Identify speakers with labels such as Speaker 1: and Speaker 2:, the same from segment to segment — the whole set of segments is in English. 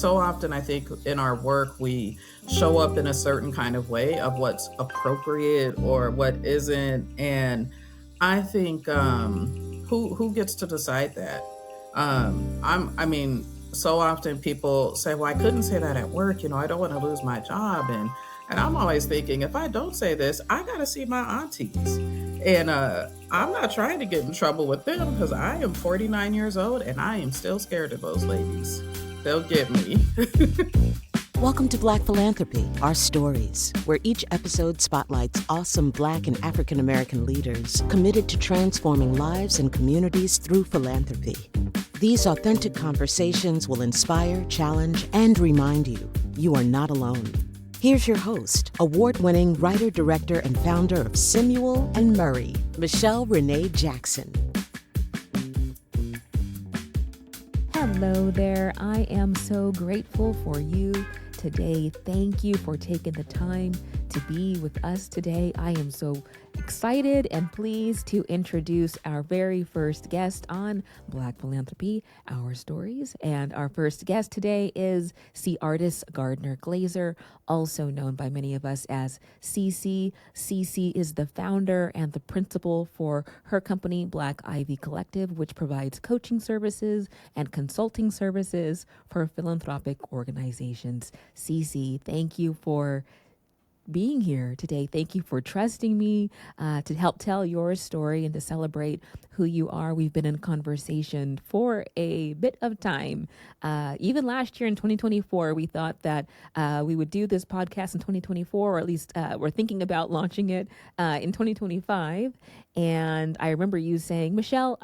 Speaker 1: So often, I think in our work, we show up in a certain kind of way of what's appropriate or what isn't. And I think who gets to decide that? I mean, so often people say, well, I couldn't say that at work. I don't want to lose my job. And I'm always thinking, if I don't say this, I got to see my aunties. And I'm not trying to get in trouble with them because I am 49 years old and I am still scared of those ladies. They'll get me.
Speaker 2: Welcome to Black Philanthropy, Our Stories, where each episode spotlights awesome Black and African American leaders committed to transforming lives and communities through philanthropy. These authentic conversations will inspire, challenge, and remind you you are not alone. Here's your host, award-winning writer, director, and founder of Samuel and Murray, Michelle Renee Jackson.
Speaker 3: Hello there. I am so grateful for you today. Thank you for taking the time to be with us today. I am so excited and pleased to introduce our very first guest on Black Philanthropy, Our Stories. And our first guest today is sea artist Gardner-Gleser, also known by many of us as CC. CC is the founder and the principal for her company, Black Ivy Collective, which provides coaching services and consulting services for philanthropic organizations. CC, thank you for being here today. Thank you for trusting me to help tell your story and to celebrate who you are. We've been in conversation for a bit of time. Even last year in 2024, we thought that we would do this podcast in 2024, or at least we're thinking about launching it in 2025. And I remember you saying, Michelle,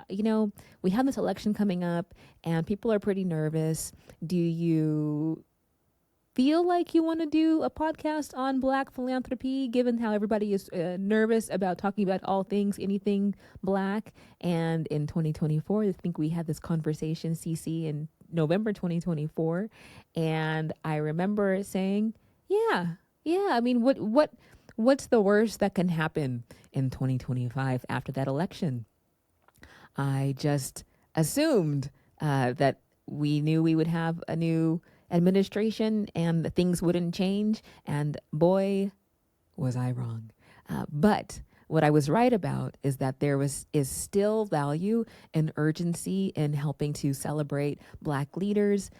Speaker 3: we have this election coming up and people are pretty nervous. Do you feel like you want to do a podcast on Black philanthropy, given how everybody is nervous about talking about all things, anything Black? And in 2024, I think we had this conversation, CC, in November 2024. And I remember saying, yeah. I mean, what's the worst that can happen in 2025 after that election? I just assumed that we knew we would have a new administration and things wouldn't change. And boy, was I wrong. But what I was right about is that is still value and urgency in helping to celebrate Black leaders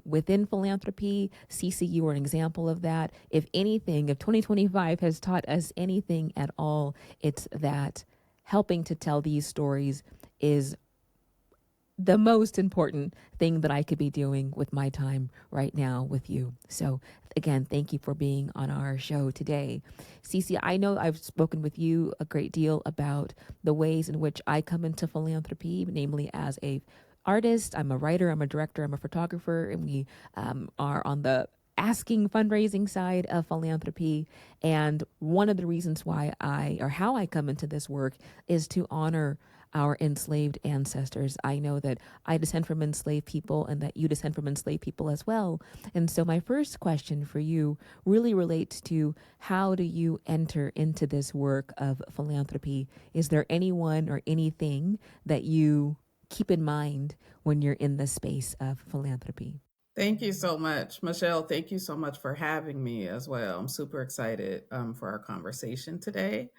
Speaker 3: within philanthropy. CC, you were an example of that. If 2025 has taught us anything at all, it's that helping to tell these stories is the most important thing that I could be doing with my time right now with you. So again, thank you for being on our show today. Cece, I know I've spoken with you a great deal about the ways in which I come into philanthropy, namely as a artist. I'm a writer, I'm a director, I'm a photographer, and we are on the asking fundraising side of philanthropy. And one of the reasons why how I come into this work is to honor our enslaved ancestors. I know that I descend from enslaved people and that you descend from enslaved people as well. And so my first question for you really relates to, how do you enter into this work of philanthropy? Is there anyone or anything that you keep in mind when you're in the space of philanthropy?
Speaker 1: Thank you so much, Michelle. Thank you so much for having me as well. I'm super excited for our conversation today,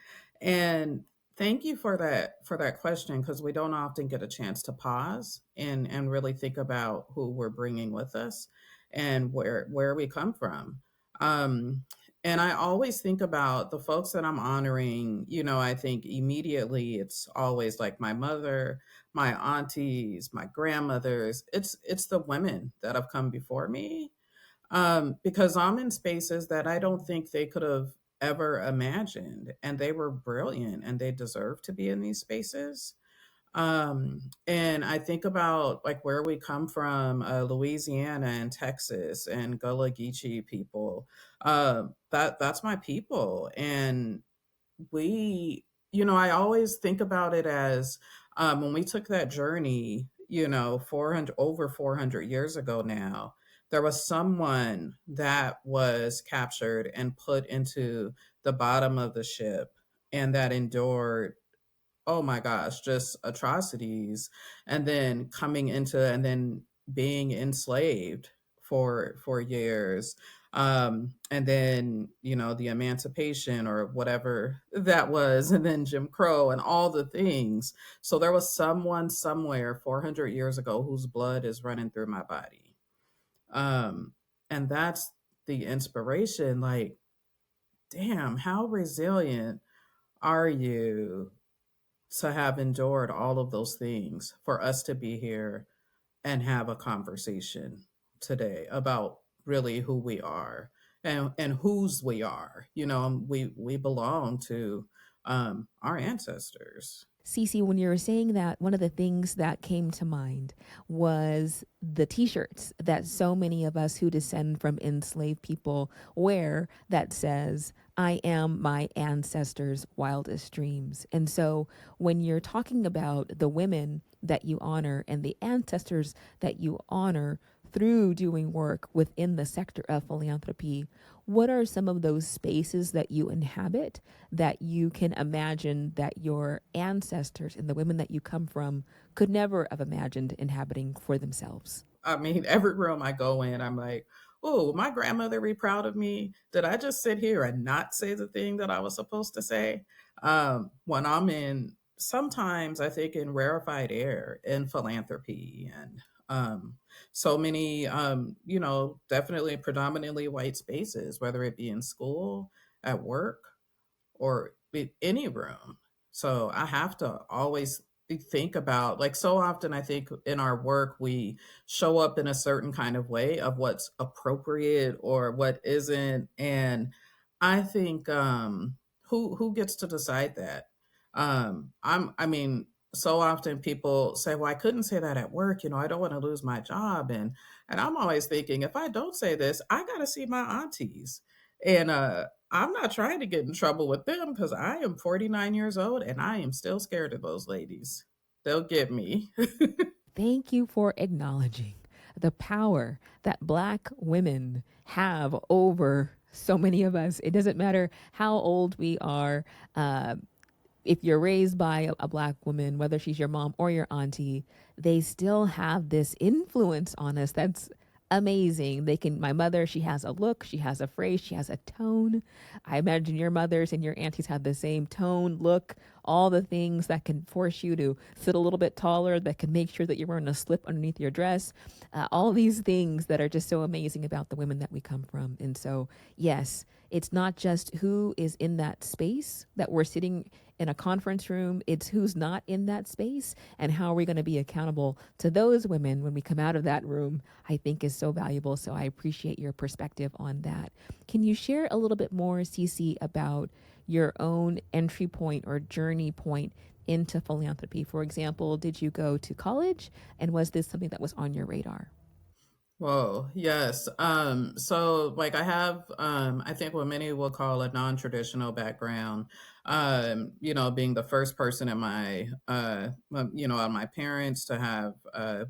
Speaker 1: and thank you for that question, because we don't often get a chance to pause and really think about who we're bringing with us and where we come from. Um, and I always think about the folks that I'm honoring. I think immediately it's always like my mother, my aunties, my grandmothers. It's the women that have come before me, because I'm in spaces that I don't think they could have ever imagined, and they were brilliant, and they deserve to be in these spaces. And I think about like where we come from, Louisiana and Texas and Gullah Geechee people. That's my people, and I always think about it as, when we took that journey, 400 over 400 years ago now, there was someone that was captured and put into the bottom of the ship, and that endured, oh my gosh, just atrocities, and then being enslaved for years. And then, the emancipation or whatever that was, and then Jim Crow and all the things. So there was someone somewhere 400 years ago whose blood is running through my body. Um, and that's the inspiration. Like, damn, how resilient are you to have endured all of those things for us to be here and have a conversation today about really who we are and whose we are. We belong to our ancestors.
Speaker 3: Cece, when you were saying that, one of the things that came to mind was the t shirts that so many of us who descend from enslaved people wear that says, I am my ancestors' wildest dreams. And so when you're talking about the women that you honor and the ancestors that you honor through doing work within the sector of philanthropy, what are some of those spaces that you inhabit that you can imagine that your ancestors and the women that you come from could never have imagined inhabiting for themselves?
Speaker 1: I mean, every room I go in, I'm like, oh, my grandmother be proud of me. Did I just sit here and not say the thing that I was supposed to say? When I'm in, sometimes I think in rarefied air in philanthropy and so many, definitely predominantly white spaces, whether it be in school, at work, or any room. So I have to always think about, like, so often I think in our work we show up in a certain kind of way of what's appropriate or what isn't. And I think who gets to decide that? I mean, so often people say, well, I couldn't say that at work, I don't want to lose my job. And I'm always thinking, if I don't say this, I gotta see my aunties. And I'm not trying to get in trouble with them because I am 49 years old and I am still scared of those ladies. They'll get me.
Speaker 3: Thank you for acknowledging the power that Black women have over so many of us. It doesn't matter how old we are. If you're raised by a Black woman, whether she's your mom or your auntie, they still have this influence on us that's amazing. My mother, she has a look, she has a phrase, she has a tone. I imagine your mothers and your aunties have the same tone, look, all the things that can force you to sit a little bit taller, that can make sure that you're wearing a slip underneath your dress. All these things that are just so amazing about the women that we come from. And so, yes, it's not just who is in that space that we're sitting in a conference room, it's who's not in that space and how are we going to be accountable to those women when we come out of that room, I think is so valuable. So I appreciate your perspective on that. Can you share a little bit more, Cece, about your own entry point or journey point into philanthropy? For example, did you go to college and was this something that was on your radar?
Speaker 1: Whoa, yes. So like I have I think what many will call a non-traditional background. Being the first person in my on my parents to have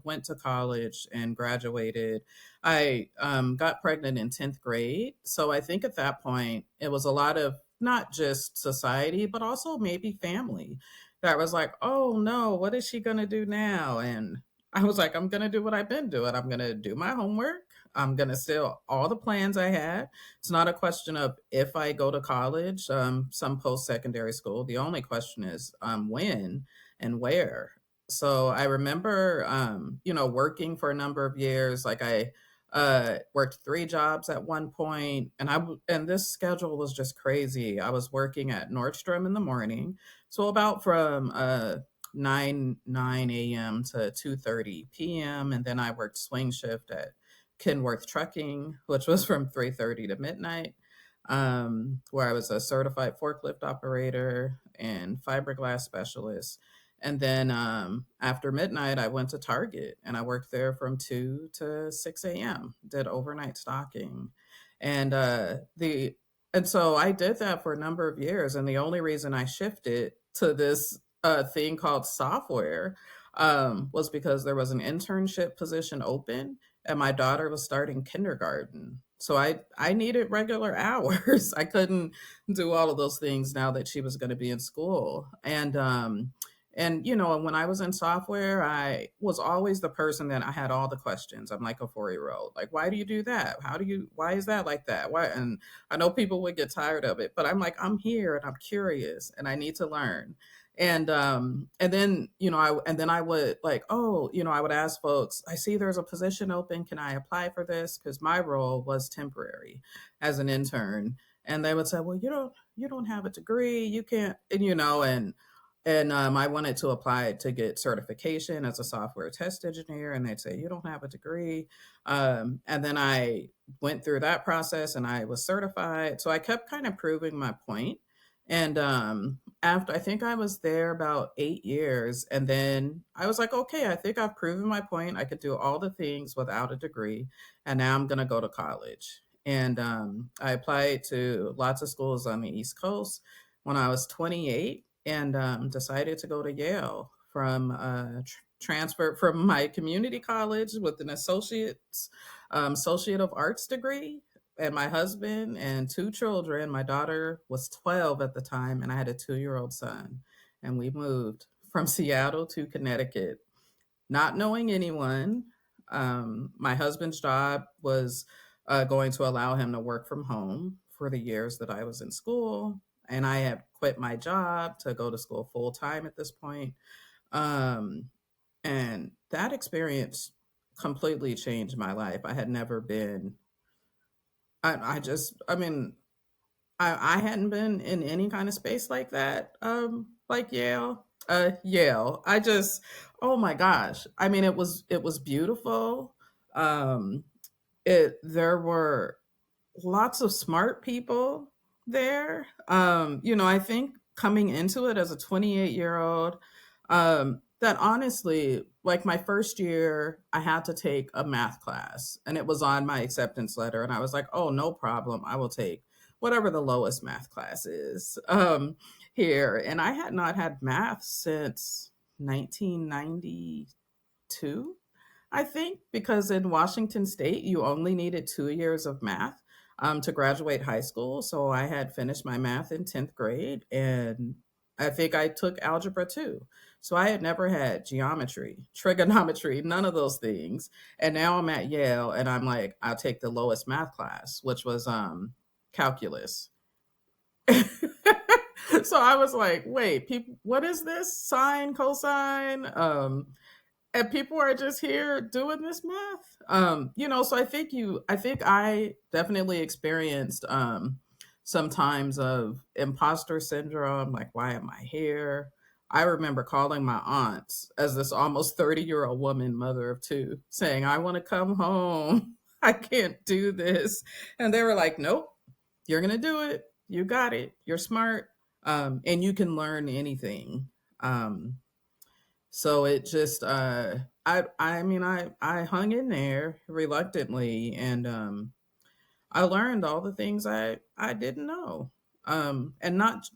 Speaker 1: went to college and graduated. I got pregnant in 10th grade. So I think at that point it was a lot of not just society, but also maybe family that was like, oh no, what is she gonna do now? And I was like, I'm gonna do what I've been doing. I'm gonna do my homework. I'm gonna steal all the plans I had. It's not a question of if I go to college, some post secondary school. The only question is when and where. So I remember, working for a number of years. Like I worked 3 jobs at one point, and this schedule was just crazy. I was working at Nordstrom in the morning, so about from 9 a.m. to 2:30 p.m. And then I worked swing shift at Kenworth Trucking, which was from 3:30 to midnight, where I was a certified forklift operator and fiberglass specialist. And then after midnight, I went to Target and I worked there from 2 to 6 a.m., did overnight stocking. And so I did that for a number of years. And the only reason I shifted to this thing called software was because there was an internship position open and my daughter was starting kindergarten. So I needed regular hours. I couldn't do all of those things now that she was going to be in school. And And, when I was in software, I was always the person that I had all the questions. I'm like a 4-year old. Like, why do you do that? Why is that like that? Why? And I know people would get tired of it, but I'm like, I'm here and I'm curious and I need to learn. And then, I would like, oh, I would ask folks, I see there's a position open. Can I apply for this? Because my role was temporary as an intern. And they would say, well, you don't have a degree. You can't, and I wanted to apply to get certification as a software test engineer, and they'd say, you don't have a degree. And then I went through that process and I was certified. So I kept kind of proving my point. And after I think I was there about 8 years, and then I was like, okay, I think I've proven my point. I could do all the things without a degree. And now I'm going to go to college. And I applied to lots of schools on the East Coast when I was 28 and decided to go to Yale from transferred from my community college with an associate of arts degree. And my husband and two children. My daughter was 12 at the time, and I had a 2-year old son. And we moved from Seattle to Connecticut, not knowing anyone. My husband's job was going to allow him to work from home for the years that I was in school. And I had quit my job to go to school full time at this point. Um, and that experience completely changed my life. I had never been, I just, I mean, I hadn't been in any kind of space like that, like Yale. Yale. I just, oh my gosh. I mean, it was beautiful. Um, there were lots of smart people there. I think coming into it as a 28-year-old, that honestly, like my first year, I had to take a math class and it was on my acceptance letter. And I was like, oh, no problem. I will take whatever the lowest math class is here. And I had not had math since 1992. I think because in Washington State, you only needed 2 years of math to graduate high school. So I had finished my math in 10th grade, and I think I took algebra too. So I had never had geometry, trigonometry, none of those things. And now I'm at Yale, and I'm like, I'll take the lowest math class, which was calculus. So I was like, wait, people, what is this? Sine, cosine? And people are just here doing this math. So I think I definitely experienced some times of imposter syndrome, like why am I here? I remember calling my aunts as this almost 30-year-old woman, mother of two, saying, I want to come home. I can't do this. And they were like, nope, you're gonna do it. You got it. You're smart. And you can learn anything. So it just I mean I hung in there reluctantly, and I learned all the things I didn't know. And not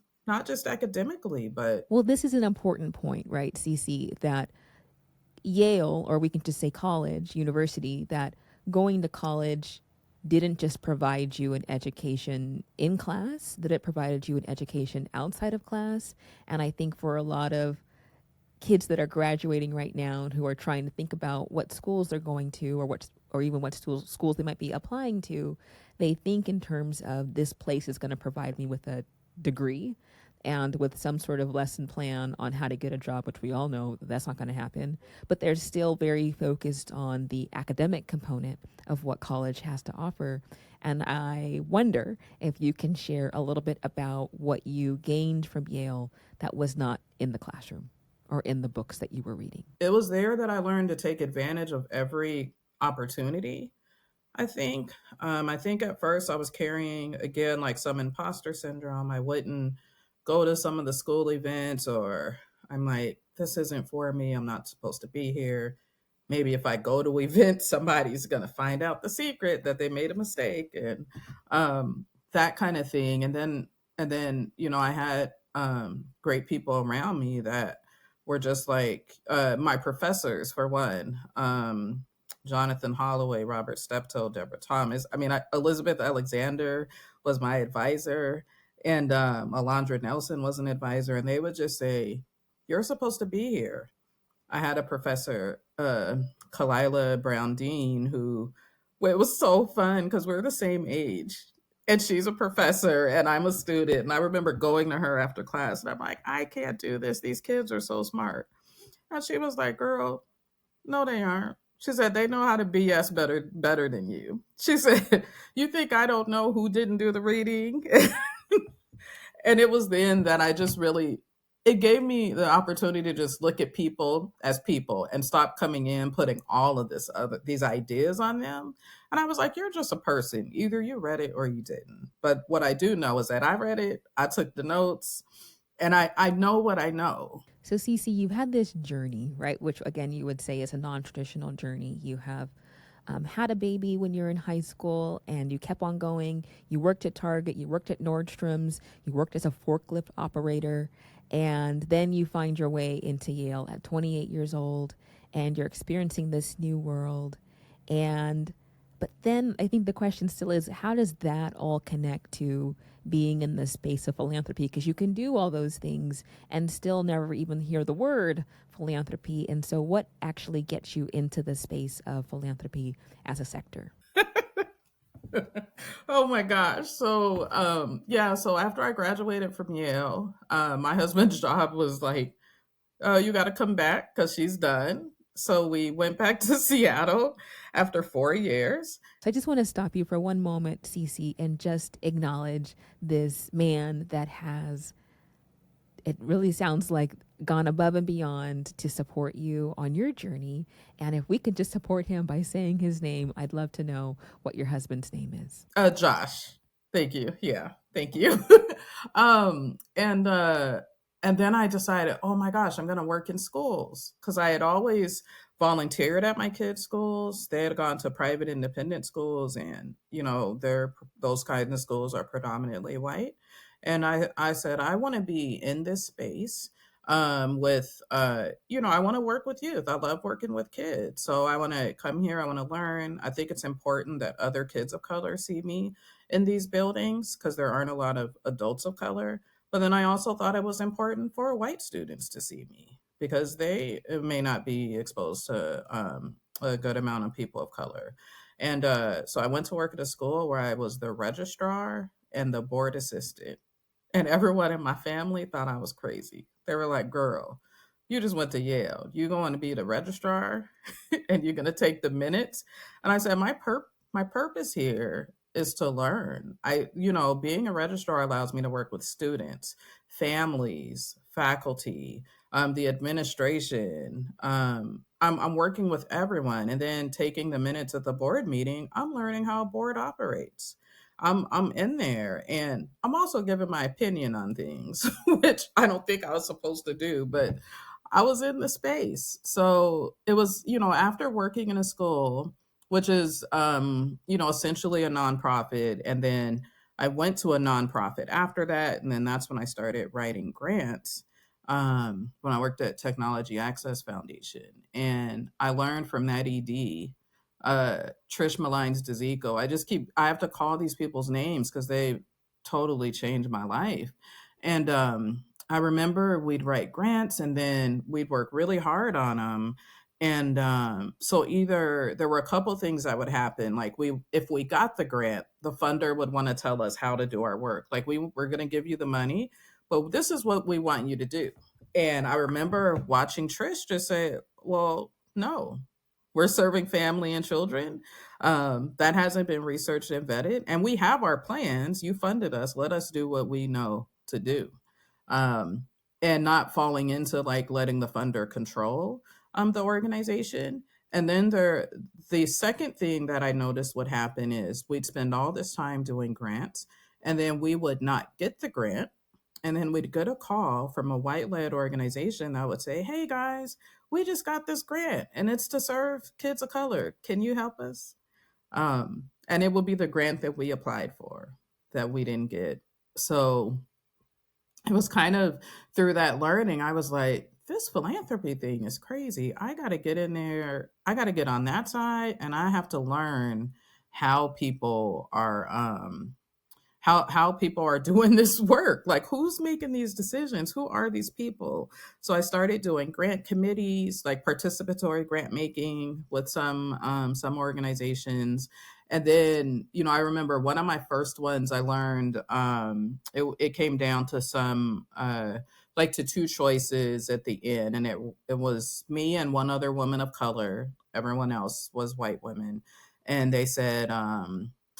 Speaker 1: just academically, but
Speaker 3: Well, this is an important point, right, Cece, that Yale, or we can just say college, university, that going to college didn't just provide you an education in class, that it provided you an education outside of class. And I think for a lot of kids that are graduating right now and who are trying to think about what schools they're going to, or even what schools they might be applying to, they think in terms of this place is going to provide me with a degree and with some sort of lesson plan on how to get a job, which we all know that's not going to happen. But they're still very focused on the academic component of what college has to offer. And I wonder if you can share a little bit about what you gained from Yale that was not in the classroom or in the books that you were reading.
Speaker 1: it was there that I learned to take advantage of every opportunity. I think at first I was carrying again like some imposter syndrome. I wouldn't go to some of the school events, or I'm like, this isn't for me. I'm not supposed to be here. Maybe if I go to events, somebody's gonna find out the secret that they made a mistake, and that kind of thing. And then I had great people around me that were just like my professors for one. Jonathan Holloway, Robert Steptoe, Deborah Thomas. I mean, Elizabeth Alexander was my advisor, and Alondra Nelson was an advisor. And they would just say, you're supposed to be here. I had a professor, Kalila Brown Dean, who, well, it was so fun because we're the same age. And she's a professor and I'm a student. And I remember going to her after class and I'm like, I can't do this. These kids are so smart. And she was like, girl, no, they aren't. She said, they know how to BS better than you. She said, you think I don't know who didn't do the reading? And it was then that I just really, it gave me the opportunity to just look at people as people and stop coming in putting all of these ideas on them. And I was like, you're just a person, either you read it or you didn't. But what I do know is that I read it, I took the notes, and I know what I know.
Speaker 3: So, Cece, you've had this journey, right? Which, again, you would say is a non traditional journey. You have had a baby when you were in high school and you kept on going. You worked at Target, you worked at Nordstrom's, you worked as a forklift operator, and then you find your way into Yale at 28 years old and you're experiencing this new world. And but then I think the question still is, how does that all connect to being in the space of philanthropy? Because you can do all those things and still never even hear the word philanthropy. And so, what actually gets you into the space of philanthropy as a sector?
Speaker 1: Oh my gosh. So, yeah, so after I graduated from Yale, my husband's job was like, you got to come back because she's done. So we went back to Seattle after 4 years.
Speaker 3: So, I just want to stop you for one moment, Cece, and just acknowledge this man that has, it really sounds like, gone above and beyond to support you on your journey. And if we could just support him by saying his name, I'd love to know what your husband's name is.
Speaker 1: Josh. Thank you. Yeah, thank you. And and then I decided, oh my gosh, I'm going to work in schools because I had always volunteered at my kids' schools. They had gone to private independent schools, and they're those kinds of schools are predominantly white. And I said I want to be in this space with I want to work with youth. I love working with kids, so I want to come here. I want to learn. I think it's important that other kids of color see me in these buildings because there aren't a lot of adults of color. But then I also thought it was important for white students to see me because they may not be exposed to a good amount of people of color. And so I went to work at a school where I was the registrar and the board assistant. And everyone in my family thought I was crazy. They were like, girl, you just went to Yale. You're going to be the registrar and you're going to take the minutes. And I said, my purpose here is to learn. Being a registrar allows me to work with students, families, faculty, the administration. I'm working with everyone. And then taking the minutes at the board meeting, I'm learning how a board operates. I'm in there and I'm also giving my opinion on things, which I don't think I was supposed to do, but I was in the space. So it was, after working in a school, which is, essentially a nonprofit. And then I went to a nonprofit after that. And then that's when I started writing grants when I worked at Technology Access Foundation. And I learned from that Trish Maline's Desico. I have to call these people's names because they totally changed my life. And I remember we'd write grants and then we'd work really hard on them. And so either there were a couple things that would happen. Like if we got the grant, the funder would want to tell us how to do our work. Like we're going to give you the money, but this is what we want you to do. And I remember watching Trish just say, well, no, we're serving family and children. That hasn't been researched and vetted. And we have our plans. You funded us. Let us do what we know to do. Um, and not falling into like letting the funder control the organization. And then the second thing that I noticed would happen is we'd spend all this time doing grants, and then we would not get the grant. And then we'd get a call from a white led organization that would say, hey guys, we just got this grant and it's to serve kids of color. Can you help us? And it would be the grant that we applied for that we didn't get. So it was kind of through that learning, I was like, this philanthropy thing is crazy. I got to get in there. I got to get on that side and I have to learn how people are how people are doing this work. Like, who's making these decisions? Who are these people? So I started doing grant committees, like participatory grant making with some organizations. And then, I remember one of my first ones I learned, it came down to some, like to two choices at the end. And it was me and one other woman of color. Everyone else was white women. And they said,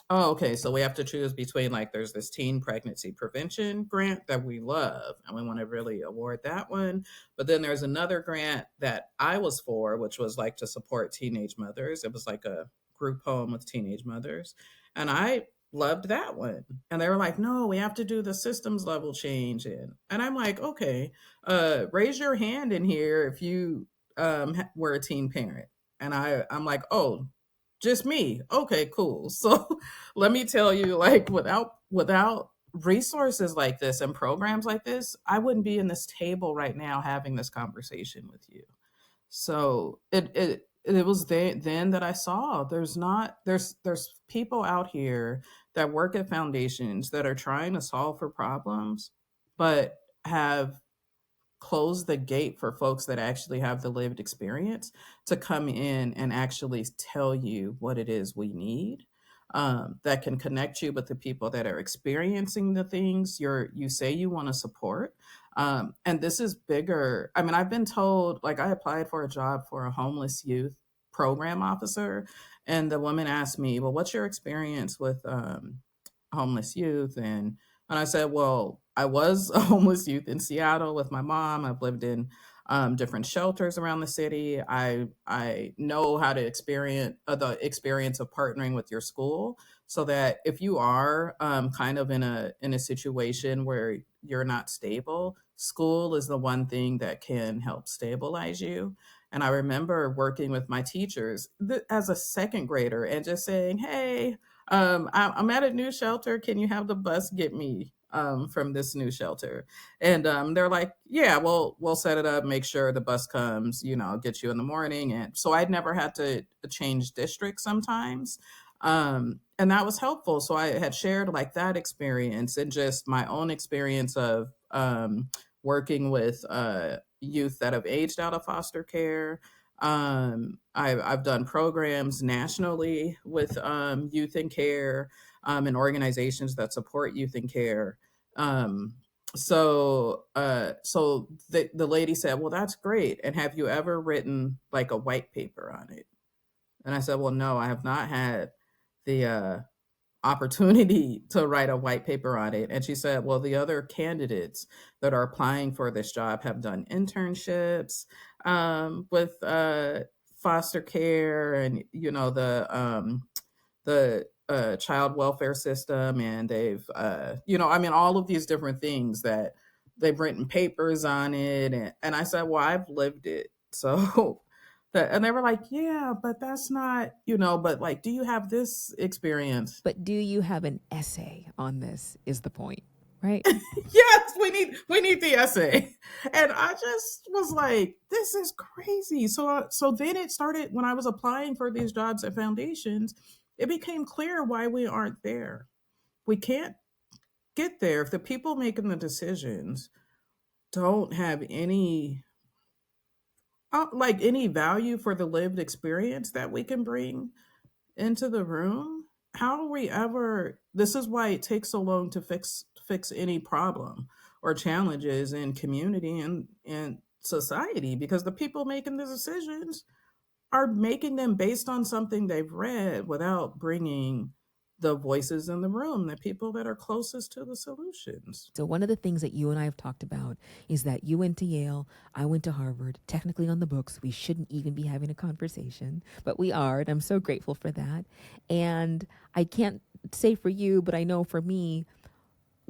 Speaker 1: oh, okay, so we have to choose between, like, there's this teen pregnancy prevention grant that we love, and we want to really award that one. But then there's another grant that I was for, which was like to support teenage mothers. It was like a group home with teenage mothers. And I loved that one. And they were like, no, we have to do the systems level change. And I'm like, okay, raise your hand in here if you were a teen parent. And I'm like, oh, just me. Okay, cool. So let me tell you, like, without resources like this and programs like this, I wouldn't be in this table right now having this conversation with you. So it was then that I saw there's people out here that work at foundations that are trying to solve for problems, but have close the gate for folks that actually have the lived experience to come in and actually tell you what it is we need, that can connect you with the people that are experiencing the things you say you want to support. And this is bigger. I mean, I've been told, like, I applied for a job for a homeless youth program officer, and the woman asked me, well, what's your experience with homeless youth? And I said, well, I was a homeless youth in Seattle with my mom. I've lived in different shelters around the city. I know how to experience the experience of partnering with your school, so that if you are kind of in a situation where you're not stable, school is the one thing that can help stabilize you. And I remember working with my teachers as a second grader and just saying, hey, I'm at a new shelter. Can you have the bus get me from this new shelter? And they're like, yeah, we'll set it up, make sure the bus comes, get you in the morning. And so I'd never had to change districts sometimes. And that was helpful. So I had shared like that experience and just my own experience of working with youth that have aged out of foster care. I've done programs nationally with youth in care, and organizations that support youth in care. Um, so the lady said, well, that's great. And have you ever written like a white paper on it? And I said, well, no, I have not had the opportunity to write a white paper on it. And she said, well, the other candidates that are applying for this job have done internships with foster care and, the child welfare system. And they've, I mean, all of these different things that they've written papers on it. And I said, well, I've lived it. So and they were like, yeah, but that's not, but like, do you have this experience?
Speaker 3: But do you have an essay on this is the point, right?
Speaker 1: Yes, we need the essay. And I just was like, this is crazy. So then it started when I was applying for these jobs at foundations, it became clear why we aren't there. We can't get there if the people making the decisions don't have any like any value for the lived experience that we can bring into the room. How are we ever This is why it takes so long to fix any problem or challenges in community and society, because the people making the decisions are making them based on something they've read without bringing the voices in the room, the people that are closest to the solutions.
Speaker 3: So one of the things that you and I have talked about is that you went to Yale, I went to Harvard. Technically on the books, we shouldn't even be having a conversation, but we are, and I'm so grateful for that. And I can't say for you, but I know for me,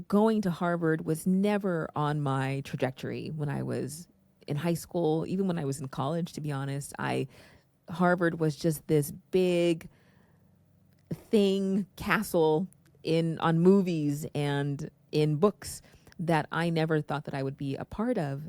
Speaker 3: going to Harvard was never on my trajectory when I was in high school, even when I was in college, to be honest. Harvard was just this big thing, castle on movies and in books that I never thought that I would be a part of.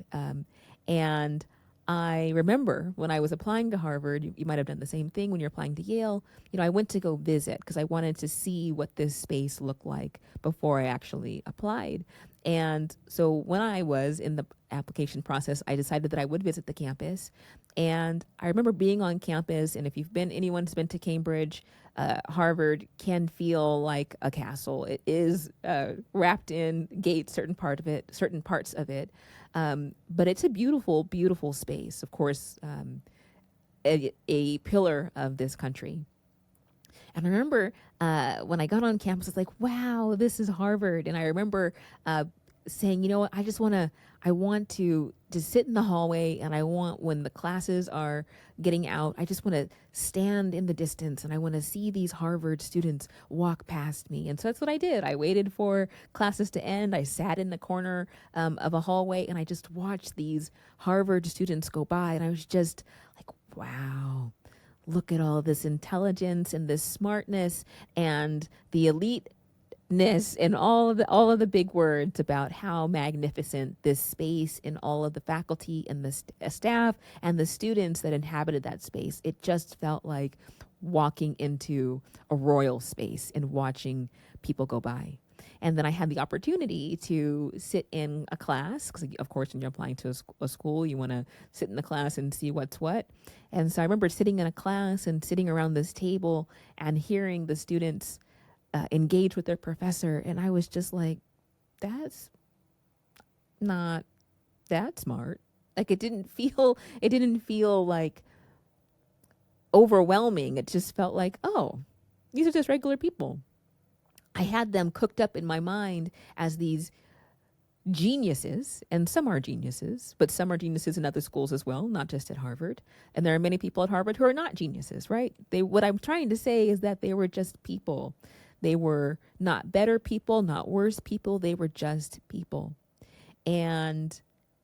Speaker 3: And I remember when I was applying to Harvard, you might have done the same thing when you're applying to Yale. I went to go visit because I wanted to see what this space looked like before I actually applied. And so when I was in the application process, I decided that I would visit the campus. And I remember being on campus, and if anyone's been to Cambridge, Harvard can feel like a castle. It is wrapped in gates, certain parts of it. But it's a beautiful, beautiful space. Of course, a pillar of this country. And I remember when I got on campus, I was like, wow, this is Harvard. And I remember saying, you know what, I want to just sit in the hallway, and I want, when the classes are getting out, I just want to stand in the distance and I want to see these Harvard students walk past me. And so that's what I did. I waited for classes to end. I sat in the corner of a hallway and I just watched these Harvard students go by. And I was just like, wow, look at all this intelligence and this smartness and the elite and all of the big words about how magnificent this space and all of the faculty and the staff and the students that inhabited that space. It just felt like walking into a royal space and watching people go by. And then I had the opportunity to sit in a class because, of course, when you're applying to a school, you want to sit in the class and see what's what. And so I remember sitting in a class and sitting around this table and hearing the students engage with their professor. And I was just like, that's not that smart. Like it didn't feel like overwhelming. It just felt like, oh, these are just regular people. I had them cooked up in my mind as these geniuses, and some are geniuses, but some are geniuses in other schools as well, not just at Harvard. And there are many people at Harvard who are not geniuses, right? What I'm trying to say is that they were just people. They were not better people, not worse people. They were just people. And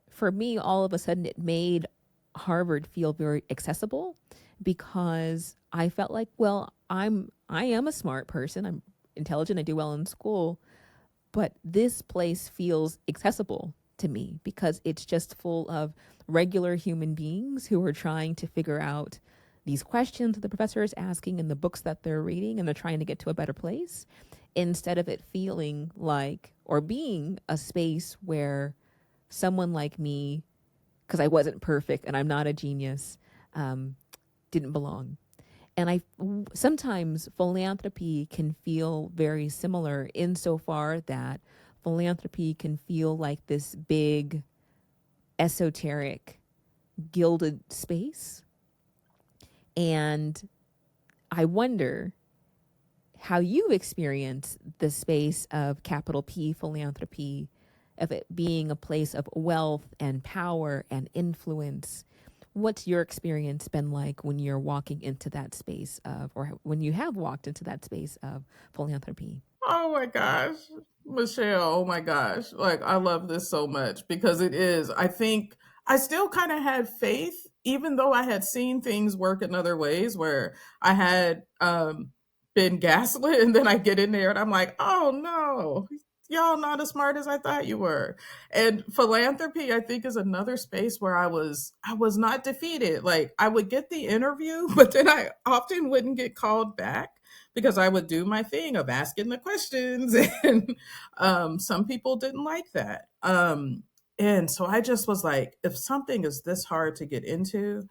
Speaker 3: for me, all of a sudden, it made Harvard feel very accessible because I felt like, well, I am a smart person. I'm intelligent. I do well in school. But this place feels accessible to me because it's just full of regular human beings who are trying to figure out these questions that the professor is asking in the books that they're reading, and they're trying to get to a better place instead of it feeling like, or being a space where someone like me, because I wasn't perfect and I'm not a genius, didn't belong. And sometimes philanthropy can feel very similar insofar that philanthropy can feel like this big, esoteric, gilded space. And I wonder how you experience the space of capital P philanthropy, of it being a place of wealth and power and influence. What's your experience been like when you're walking into that space of, or when you have walked into that space of philanthropy?
Speaker 1: Oh my gosh, Michelle, oh my gosh. Like, I love this so much because it is. I think I still kind of had faith, even though I had seen things work in other ways where I had been gaslit. And then I get in there and I'm like, oh no, y'all not as smart as I thought you were. And philanthropy, I think, is another space where I was not defeated. Like, I would get the interview, but then I often wouldn't get called back because I would do my thing of asking the questions, and some people didn't like that. And so I just was like, if something is this hard to get into,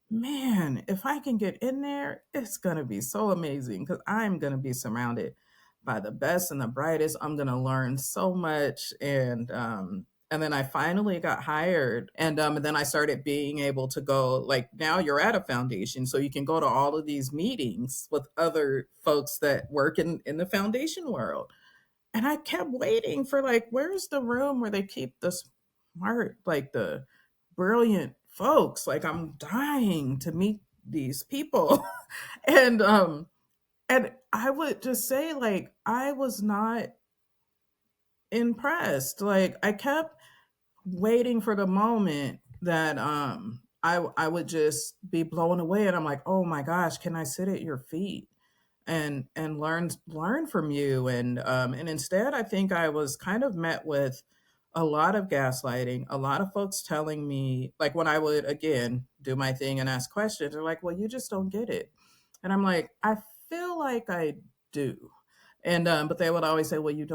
Speaker 1: man, if I can get in there, it's going to be so amazing because I'm going to be surrounded by the best and the brightest. I'm going to learn so much. And then I finally got hired. And then I started being able to go, like, now you're at a foundation. So you can go to all of these meetings with other folks that work in the foundation world. And I kept waiting for, like, where's the room where they keep the smart, like the brilliant folks? Like, I'm dying to meet these people. and and I would just say, like, I was not impressed. Like, I kept waiting for the moment that I would just be blown away, and I'm like, oh my gosh, can I sit at your feet and learn from you? And instead, I think I was kind of met with a lot of gaslighting, a lot of folks telling me, like when I would again do my thing and ask questions, they're like, well, you just don't get it. And I'm like, I feel like I do. And but they would always say, well, you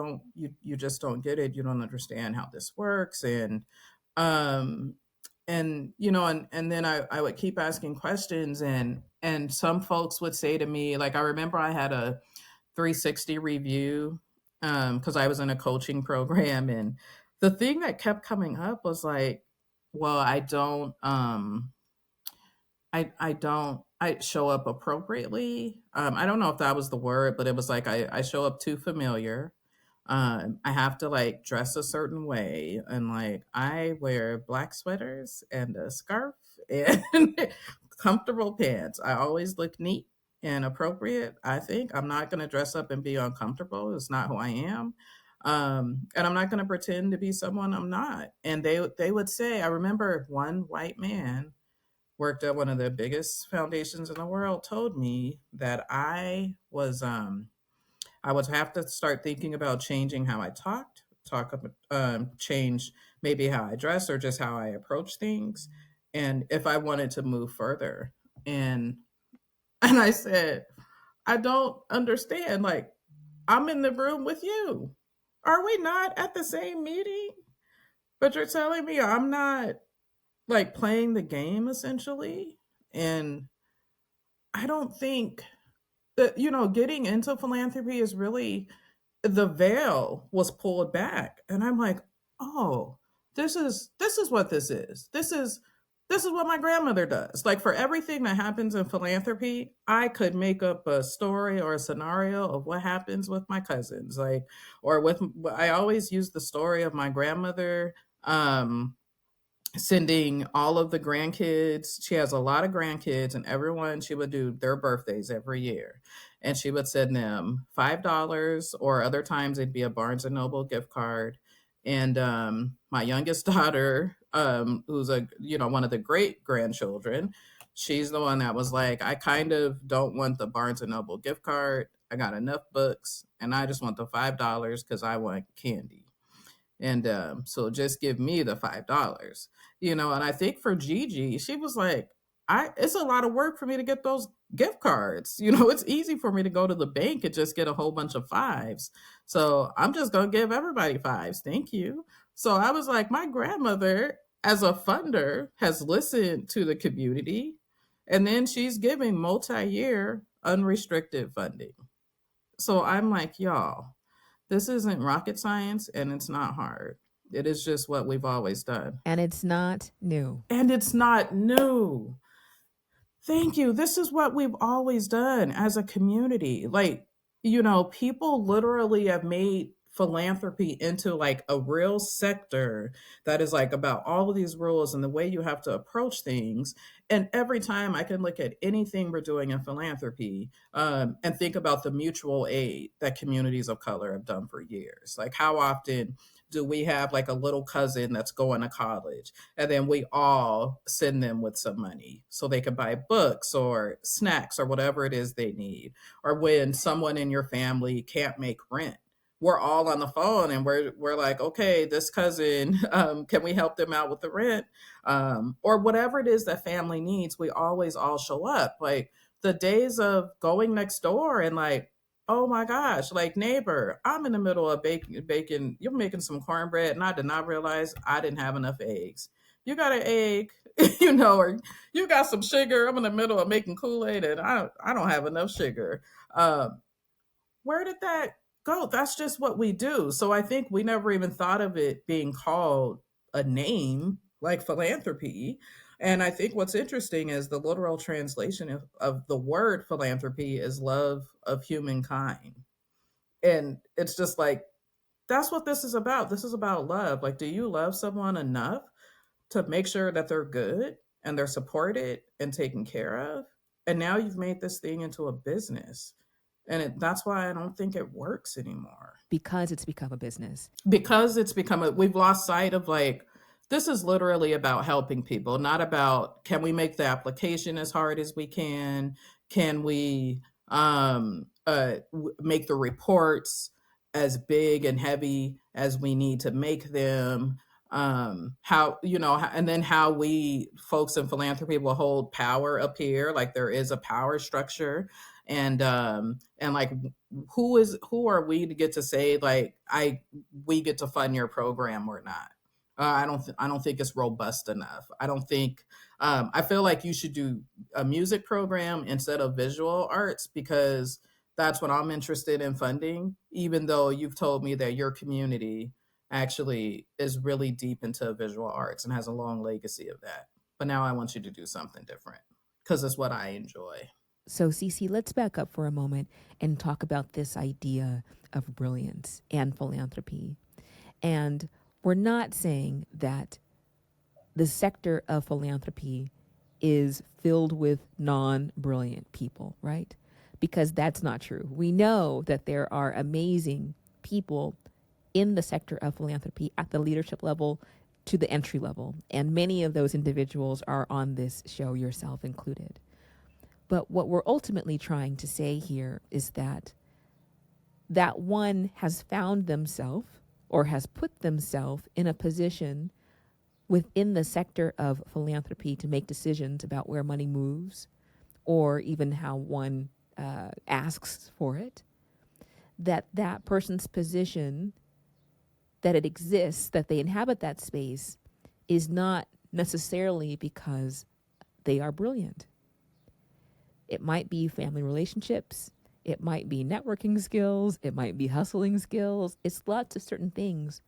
Speaker 1: just don't get it. You don't understand how this works. Um and then I would keep asking questions, and some folks would say to me, like I remember I had a 360 review because I was in a coaching program, and the thing that kept coming up was like, well, I show up appropriately. I don't know if that was the word, but it was like I show up too familiar. I have to like dress a certain way, and like I wear black sweaters and a scarf and comfortable pants. I always look neat and appropriate. I think I'm not going to dress up and be uncomfortable. It's not who I am. And I'm not going to pretend to be someone I'm not. And they would say, I remember one white man worked at one of the biggest foundations in the world told me that I would have to start thinking about changing how I change maybe how I dress or just how I approach things, and if I wanted to move further. And and I said, I don't understand. Like, I'm in the room with you. Are we not at the same meeting? But you're telling me I'm not like playing the game essentially. And I don't think that, getting into philanthropy is really, the veil was pulled back, and I'm like, oh, this is what this is. This is what my grandmother does. Like, for everything that happens in philanthropy, I could make up a story or a scenario of what happens with my cousins, like, or with, I always use the story of my grandmother sending all of the grandkids. She has a lot of grandkids, and everyone, she would do their birthdays every year. And she would send them $5, or other times it'd be a Barnes and Noble gift card. And my youngest daughter, who's one of the great grandchildren, she's the one that was like, I kind of don't want the Barnes and Noble gift card. I got enough books, and I just want the $5 because I want candy. And so just give me the $5. And I think for Gigi, she was like, it's a lot of work for me to get those gift cards. It's easy for me to go to the bank and just get a whole bunch of fives. So I'm just going to give everybody fives. Thank you. So I was like, my grandmother, as a funder, has listened to the community, and then she's giving multi-year unrestricted funding. So I'm like, y'all, this isn't rocket science, and it's not hard. It is just what we've always done.
Speaker 3: And it's not new.
Speaker 1: And it's not new. Thank you. This is what we've always done as a community. Like, people literally have made philanthropy into like a real sector that is like about all of these rules and the way you have to approach things. And every time I can look at anything we're doing in philanthropy, and think about the mutual aid that communities of color have done for years. Like, how often do we have like a little cousin that's going to college, and then we all send them with some money so they can buy books or snacks or whatever it is they need? Or when someone in your family can't make rent, we're all on the phone, and we're like, okay, this cousin, can we help them out with the rent? Or whatever it is that family needs, we always all show up. Like, the days of going next door and like, oh my gosh, like, neighbor, I'm in the middle of baking, you're making some cornbread, and I did not realize I didn't have enough eggs. You got an egg, or you got some sugar. I'm in the middle of making Kool-Aid, and I don't have enough sugar. Where did that go? That's just what we do. So I think we never even thought of it being called a name like philanthropy. And I think what's interesting is the literal translation of the word philanthropy is love of humankind. And it's just like, that's what this is about. This is about love. Like, do you love someone enough to make sure that they're good and they're supported and taken care of? And now you've made this thing into a business. And that's why I don't think it works anymore.
Speaker 3: Because it's become a business.
Speaker 1: Because we've lost sight of like, this is literally about helping people, not about, can we make the application as hard as we can? Can we make the reports? as big and heavy as we need to make them. How, and then how we folks in philanthropy will hold power up here, like there is a power structure. And like, who are we to get to say, like, we get to fund your program or not? I don't think it's robust enough. I don't think I feel like you should do a music program instead of visual arts, because that's what I'm interested in funding, even though you've told me that your community actually is really deep into visual arts and has a long legacy of that. But now I want you to do something different because it's what I enjoy.
Speaker 3: So, Cece, let's back up for a moment and talk about this idea of brilliance and philanthropy. And we're not saying that the sector of philanthropy is filled with non-brilliant people, right? Because that's not true. We know that there are amazing people in the sector of philanthropy at the leadership level to the entry level. And many of those individuals are on this show, yourself included. But what we're ultimately trying to say here is that one has found themselves or has put themselves in a position within the sector of philanthropy to make decisions about where money moves or even how one asks for it, that person's position, that it exists, that they inhabit that space, is not necessarily because they are brilliant. It might be family relationships. It might be networking skills. It might be hustling skills. It's lots of certain things.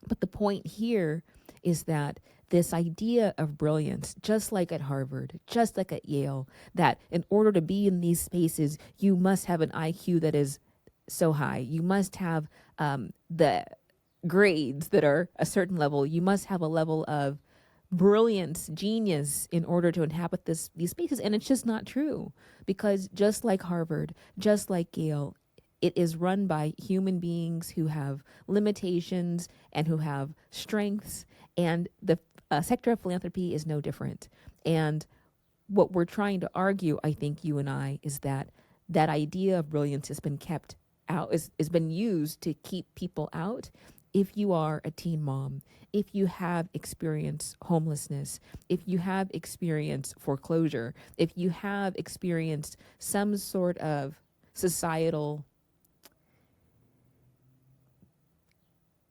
Speaker 3: But the point here is that this idea of brilliance, just like at Harvard, just like at Yale, that in order to be in these spaces, you must have an IQ that is so high. You must have the grades that are a certain level. You must have a level of brilliance, genius in order to inhabit these spaces. And it's just not true, because just like Harvard, just like Yale, it is run by human beings who have limitations and who have strengths. And the sector of philanthropy is no different. And what we're trying to argue, I think you and I, is that idea of brilliance has been kept out, has been used to keep people out. If you are a teen mom, if you have experienced homelessness, if you have experienced foreclosure, if you have experienced some sort of societal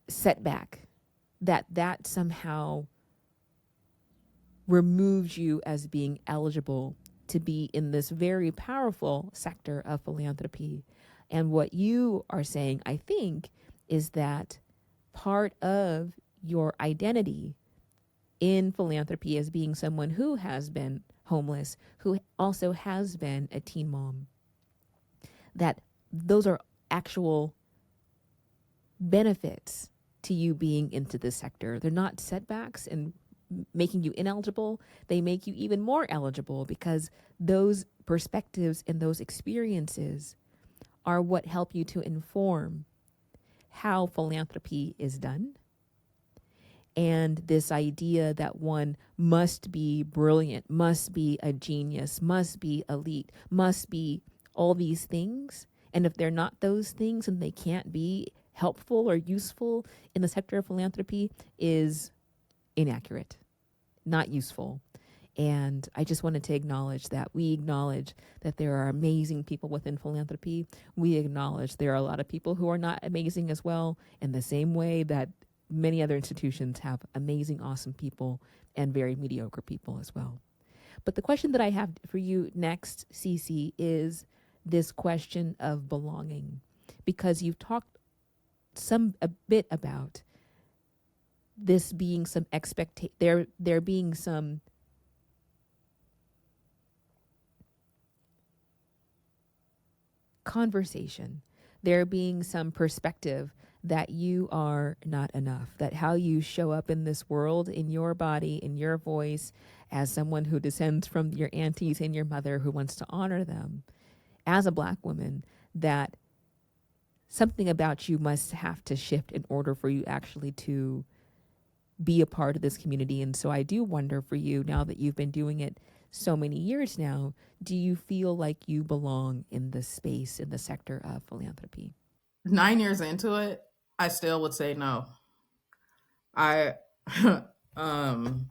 Speaker 3: setback, that somehow removes you as being eligible to be in this very powerful sector of philanthropy. And what you are saying, I think, is that part of your identity in philanthropy as being someone who has been homeless, who also has been a teen mom, that those are actual benefits to you being into this sector. They're not setbacks and making you ineligible. They make you even more eligible, because those perspectives and those experiences are what help you to inform how philanthropy is done. And this idea that one must be brilliant, must be a genius, must be elite, must be all these things. And if they're not those things and they can't be helpful or useful in the sector of philanthropy, is inaccurate, not useful. And I just wanted to acknowledge that. We acknowledge that there are amazing people within philanthropy. We acknowledge there are a lot of people who are not amazing as well, in the same way that many other institutions have amazing, awesome people and very mediocre people as well. But the question that I have for you next, Cece, is this question of belonging, because you've talked a bit about this being some there being some conversation, there being some perspective that you are not enough, that how you show up in this world, in your body, in your voice, as someone who descends from your aunties and your mother who wants to honor them, as a Black woman, that something about you must have to shift in order for you actually to be a part of this community. And so I do wonder for you, now that you've been doing it so many years now, do you feel like you belong in this space, in the sector of philanthropy?
Speaker 1: 9 years into it, I still would say no. I um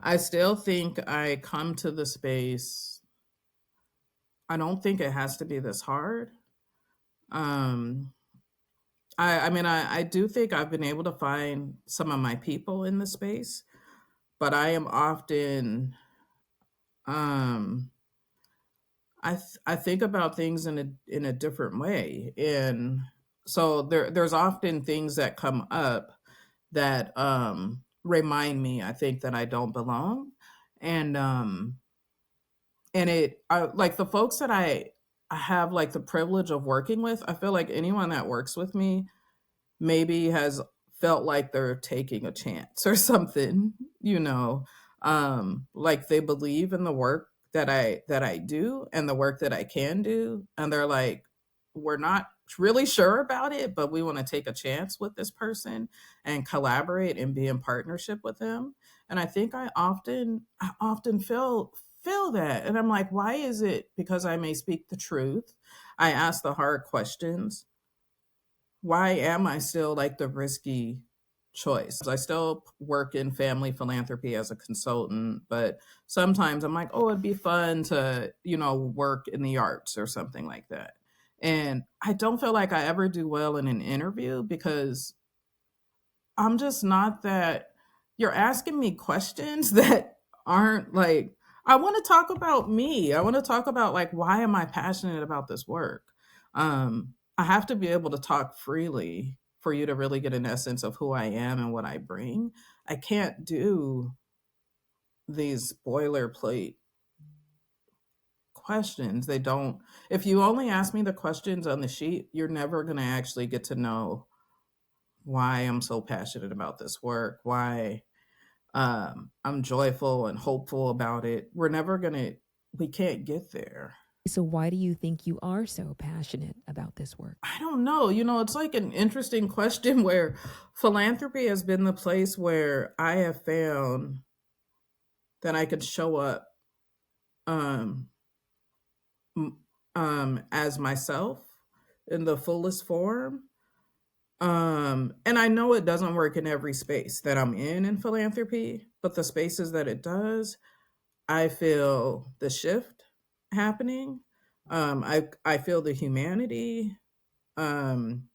Speaker 1: I still think I come to the space. I don't think it has to be this hard. Um I mean I do think I've been able to find some of my people in the space, but I am often um I think about things in a different way. And so there's often things that come up that remind me, I think, that I don't belong. And like the folks that I have like the privilege of working with, I feel like anyone that works with me maybe has felt like they're taking a chance or something, like they believe in the work that I do and the work that I can do, and they're like, we're not really sure about it, but we want to take a chance with this person and collaborate and be in partnership with them. And I think I often feel that, and I'm like, why is it? Because I may speak the truth, I ask the hard questions. Why am I still like the risky choice? I still work in family philanthropy as a consultant, but sometimes I'm like, oh, it'd be fun to, work in the arts or something like that. And I don't feel like I ever do well in an interview because I'm just not that. You're asking me questions that aren't like, I want to talk about me. I want to talk about like, why am I passionate about this work? I have to be able to talk freely for you to really get an essence of who I am and what I bring. I can't do these boilerplate questions. They don't, if you only ask me the questions on the sheet, you're never going to actually get to know why I'm so passionate about this work, why I'm joyful and hopeful about it. We can't get there.
Speaker 3: So, why do you think you are so passionate about this work?
Speaker 1: I don't know. It's like an interesting question where philanthropy has been the place where I have found that I could show up um, as myself in the fullest form. And I know it doesn't work in every space that I'm in philanthropy, but the spaces that it does, I feel the shift happening. I feel the humanity. Um,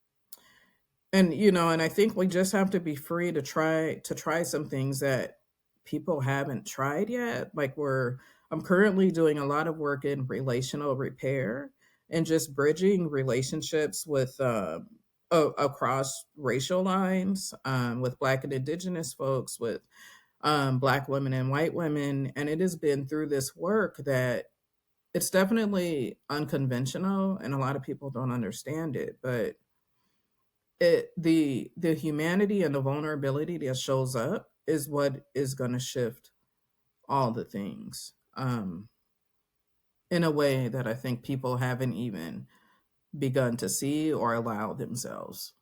Speaker 1: and I think we just have to be free to try some things that people haven't tried yet. Like I'm currently doing a lot of work in relational repair and just bridging relationships with across racial lines, with Black and Indigenous folks, with Black women and white women. And it has been through this work that it's definitely unconventional and a lot of people don't understand it, but the humanity and the vulnerability that shows up is what is going to shift all the things, in a way that I think people haven't even begun to see or allow themselves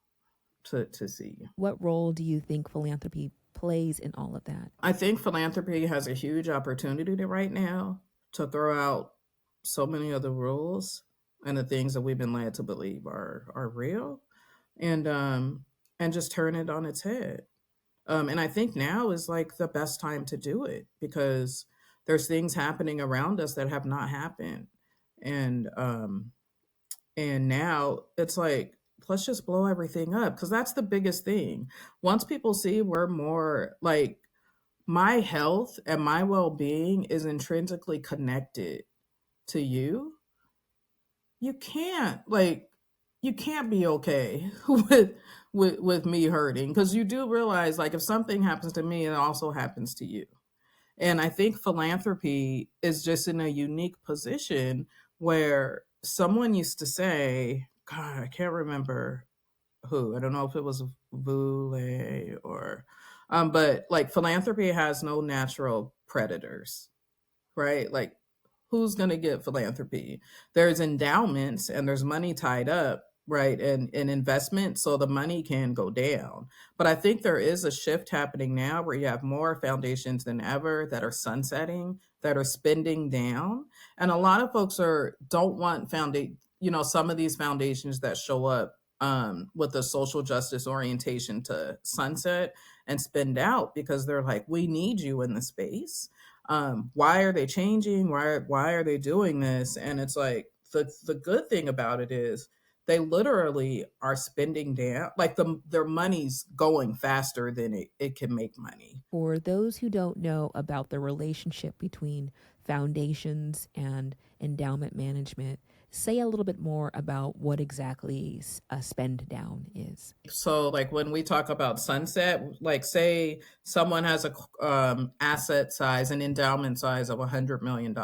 Speaker 1: to see.
Speaker 3: What role do you think philanthropy plays in all of that?
Speaker 1: I think philanthropy has a huge opportunity right now to throw out so many of the rules and the things that we've been led to believe are real, and and just turn it on its head. And I think now is like the best time to do it because there's things happening around us that have not happened. And and now it's like, let's just blow everything up because that's the biggest thing. Once people see we're more like, my health and my well-being is intrinsically connected to you, you can't like you can't be okay with me hurting, because you do realize like if something happens to me it also happens to you. And I think philanthropy is just in a unique position where someone used to say, god, I can't remember who, I don't know if it was Vule or but like philanthropy has no natural predators, right? Like, who's going to get philanthropy? There's endowments and there's money tied up, right? And investment, so the money can go down. But I think there is a shift happening now where you have more foundations than ever that are sunsetting, that are spending down. And a lot of folks don't want some of these foundations that show up with a social justice orientation to sunset and spend out because they're like, we need you in the space. Why are they changing? Why are they doing this? And it's like the good thing about it is they literally are spending down, like their money's going faster than it can make money.
Speaker 3: For those who don't know about the relationship between foundations and endowment management, say a little bit more about what exactly a spend down is.
Speaker 1: So like when we talk about sunset, like say someone has a asset size, an endowment size of $100 million.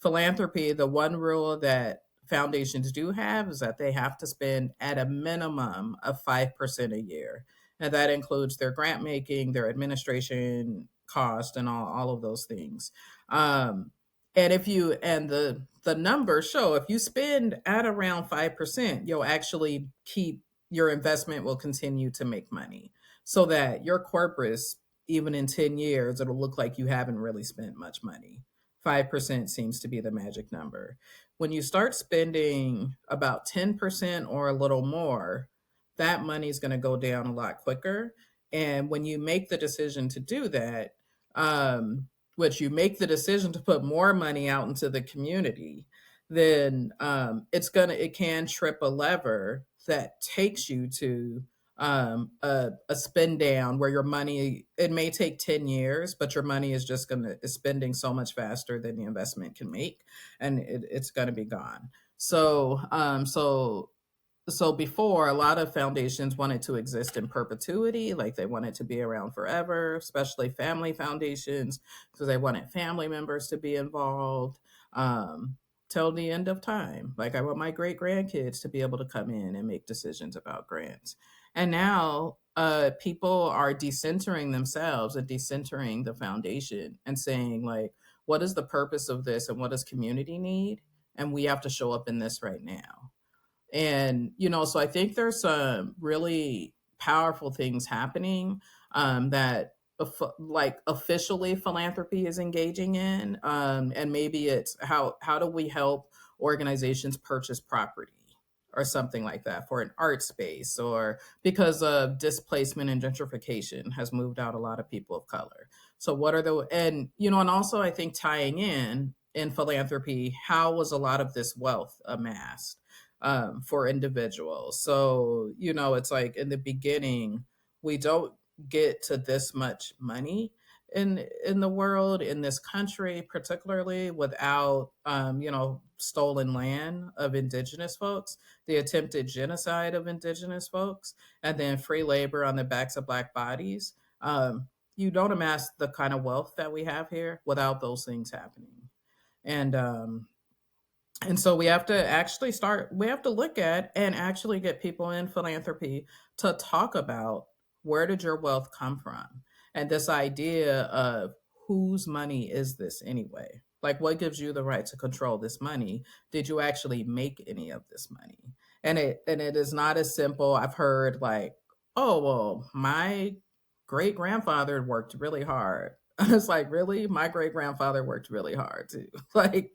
Speaker 1: Philanthropy, the one rule that foundations do have is that they have to spend at a minimum of 5% a year. And that includes their grant making, their administration cost, and all of those things. Um, and if you and the numbers show if you spend at around 5%, you'll actually keep your investment will continue to make money so that your corpus, even in 10 years, it'll look like you haven't really spent much money. 5% seems to be the magic number. When you start spending about 10% or a little more, that money is going to go down a lot quicker. And when you make the decision to do that, which you make the decision to put more money out into the community, then it can trip a lever that takes you to a spend down where your money, it may take 10 years, but your money is just going to is spending so much faster than the investment can make, and it's going to be gone. So before, a lot of foundations wanted to exist in perpetuity, like they wanted to be around forever, especially family foundations, because they wanted family members to be involved um, till the end of time. Like I want my great grandkids to be able to come in and make decisions about grants. And now people are decentering themselves and decentering the foundation and saying, like, what is the purpose of this and what does community need? And we have to show up in this right now. And so I think there's some really powerful things happening that like officially philanthropy is engaging in, and maybe it's how do we help organizations purchase property or something like that for an art space, or because of displacement and gentrification has moved out a lot of people of color. So what are the and also I think tying in philanthropy, how was a lot of this wealth amassed for individuals? So, it's like in the beginning, we don't get to this much money in the world, in this country, particularly without, stolen land of indigenous folks, the attempted genocide of indigenous folks, and then free labor on the backs of Black bodies. You don't amass the kind of wealth that we have here without those things happening. And so we have to look at and actually get people in philanthropy to talk about where did your wealth come from? And this idea of whose money is this anyway? Like, what gives you the right to control this money? Did you actually make any of this money? And it is not as simple. I've heard like, oh, well, my great grandfather worked really hard. It's like, really? My great grandfather worked really hard too. Like,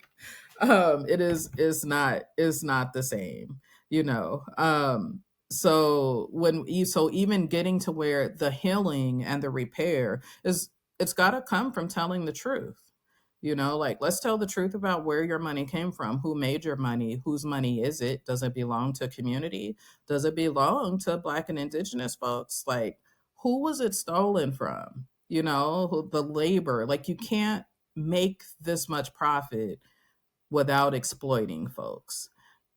Speaker 1: is not the same, you know. So even getting to where the healing and the repair is, it's got to come from telling the truth. Like, let's tell the truth about where your money came from, who made your money, whose money is it, does it belong to community, does it belong to Black and indigenous folks? Like, who was it stolen from? The labor. Like, you can't make this much profit without exploiting folks.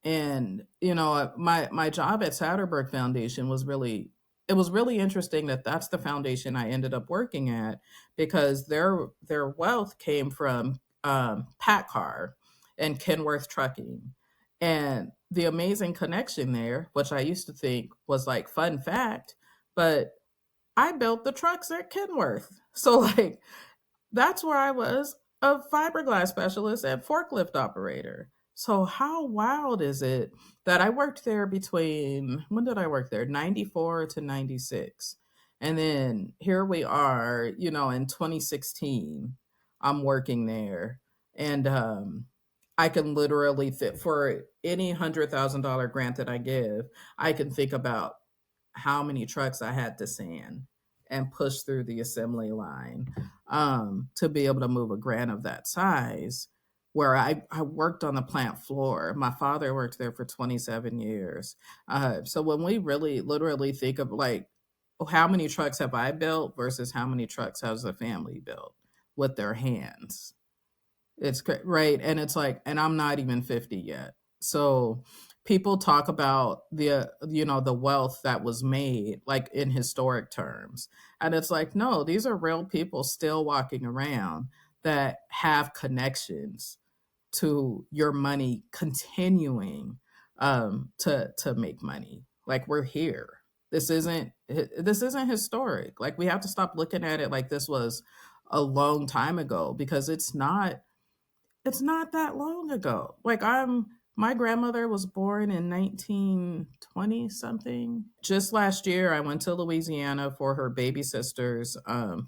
Speaker 1: And my job at Satterberg Foundation was really interesting that that's the foundation I ended up working at, because their wealth came from PACCAR and Kenworth Trucking. And the amazing connection there, which I used to think was like fun fact, but I built the trucks at Kenworth. So like that's where I was, a fiberglass specialist and forklift operator. So how wild is it that I worked there between, when did I work there? 94 to 96. And then here we are, in 2016, I'm working there. And I can literally fit for any $100,000 grant that I give, I can think about how many trucks I had to sand and push through the assembly line to be able to move a grant of that size. Where I worked on the plant floor. My father worked there for 27 years. So when we really literally think of like, how many trucks have I built versus how many trucks has the family built with their hands? Right, and it's like, and I'm not even 50 yet. So people talk about the wealth that was made like in historic terms. And it's like, no, these are real people still walking around that have connections to your money continuing to make money. Like we're here. This isn't historic. Like we have to stop looking at it like this was a long time ago because it's not that long ago. Like my grandmother was born in 1920 something. Just last year I went to Louisiana for her baby sister's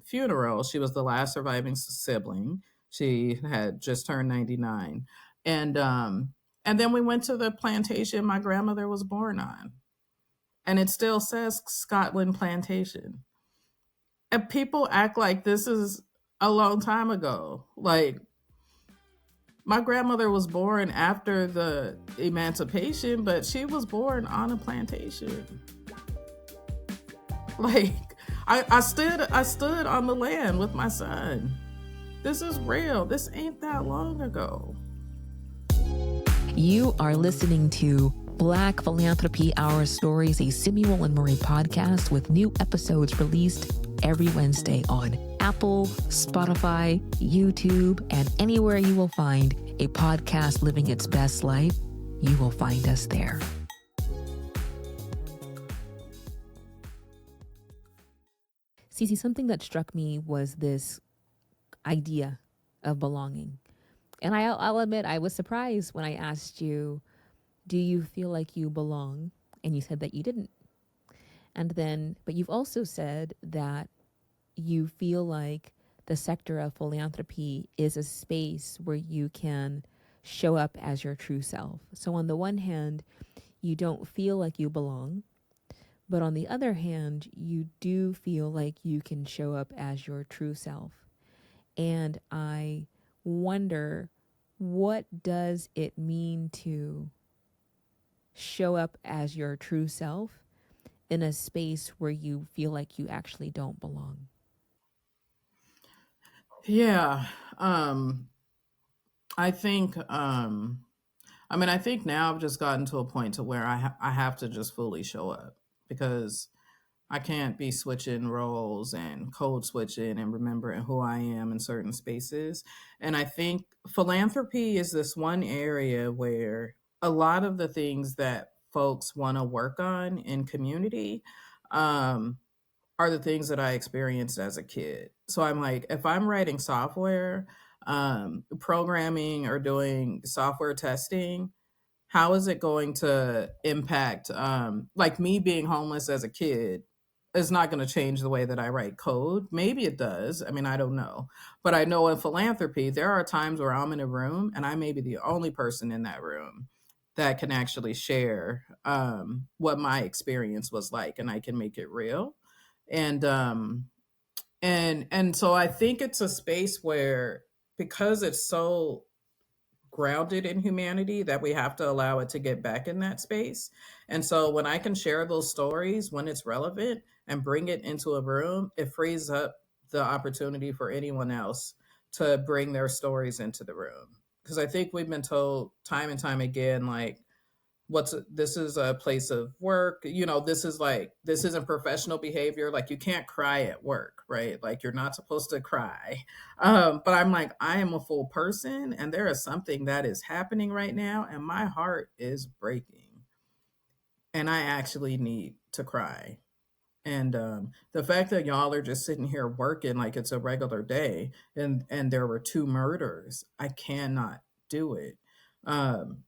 Speaker 1: funeral. She was the last surviving sibling. She had just turned 99. And then we went to the plantation my grandmother was born on. And it still says Scotland Plantation. And people act like this is a long time ago. Like my grandmother was born after the emancipation, but she was born on a plantation. Like I stood on the land with my son. This is real. This ain't that long ago.
Speaker 3: You are listening to Black Philanthropy, Our Stories, a Samuel and Marie podcast with new episodes released every Wednesday on Apple, Spotify, YouTube, and anywhere you will find a podcast living its best life, you will find us there. Cece, something that struck me was this idea of belonging. And I'll admit, I was surprised when I asked you, do you feel like you belong? And you said that you didn't. And then, but you've also said that you feel like the sector of philanthropy is a space where you can show up as your true self. So on the one hand, you don't feel like you belong, but on the other hand, you do feel like you can show up as your true self. And I wonder, what does it mean to show up as your true self in a space where you feel like you actually don't belong?
Speaker 1: Yeah. I think I think now I've just gotten to a point to where I have to just fully show up because I can't be switching roles and code switching and remembering who I am in certain spaces. And I think philanthropy is this one area where a lot of the things that folks want to work on in community um, are the things that I experienced as a kid. So I'm like, if I'm writing software, programming, or doing software testing, how is it going to impact like me being homeless as a kid is not going to change the way that I write code. Maybe it does. I mean, I don't know. But I know in philanthropy, there are times where I'm in a room and I may be the only person in that room that can actually share what my experience was like and I can make it real. And so I think it's a space where because it's so grounded in humanity that we have to allow it to get back in that space. And so when I can share those stories when it's relevant and bring it into a room, it frees up the opportunity for anyone else to bring their stories into the room. Because I think we've been told time and time again, like, this is a place of work, this isn't professional behavior, like you can't cry at work, right? Like you're not supposed to cry. But I'm like, I am a full person and there is something that is happening right now and my heart is breaking and I actually need to cry. And the fact that y'all are just sitting here working like it's a regular day and there were two murders, I cannot do it. um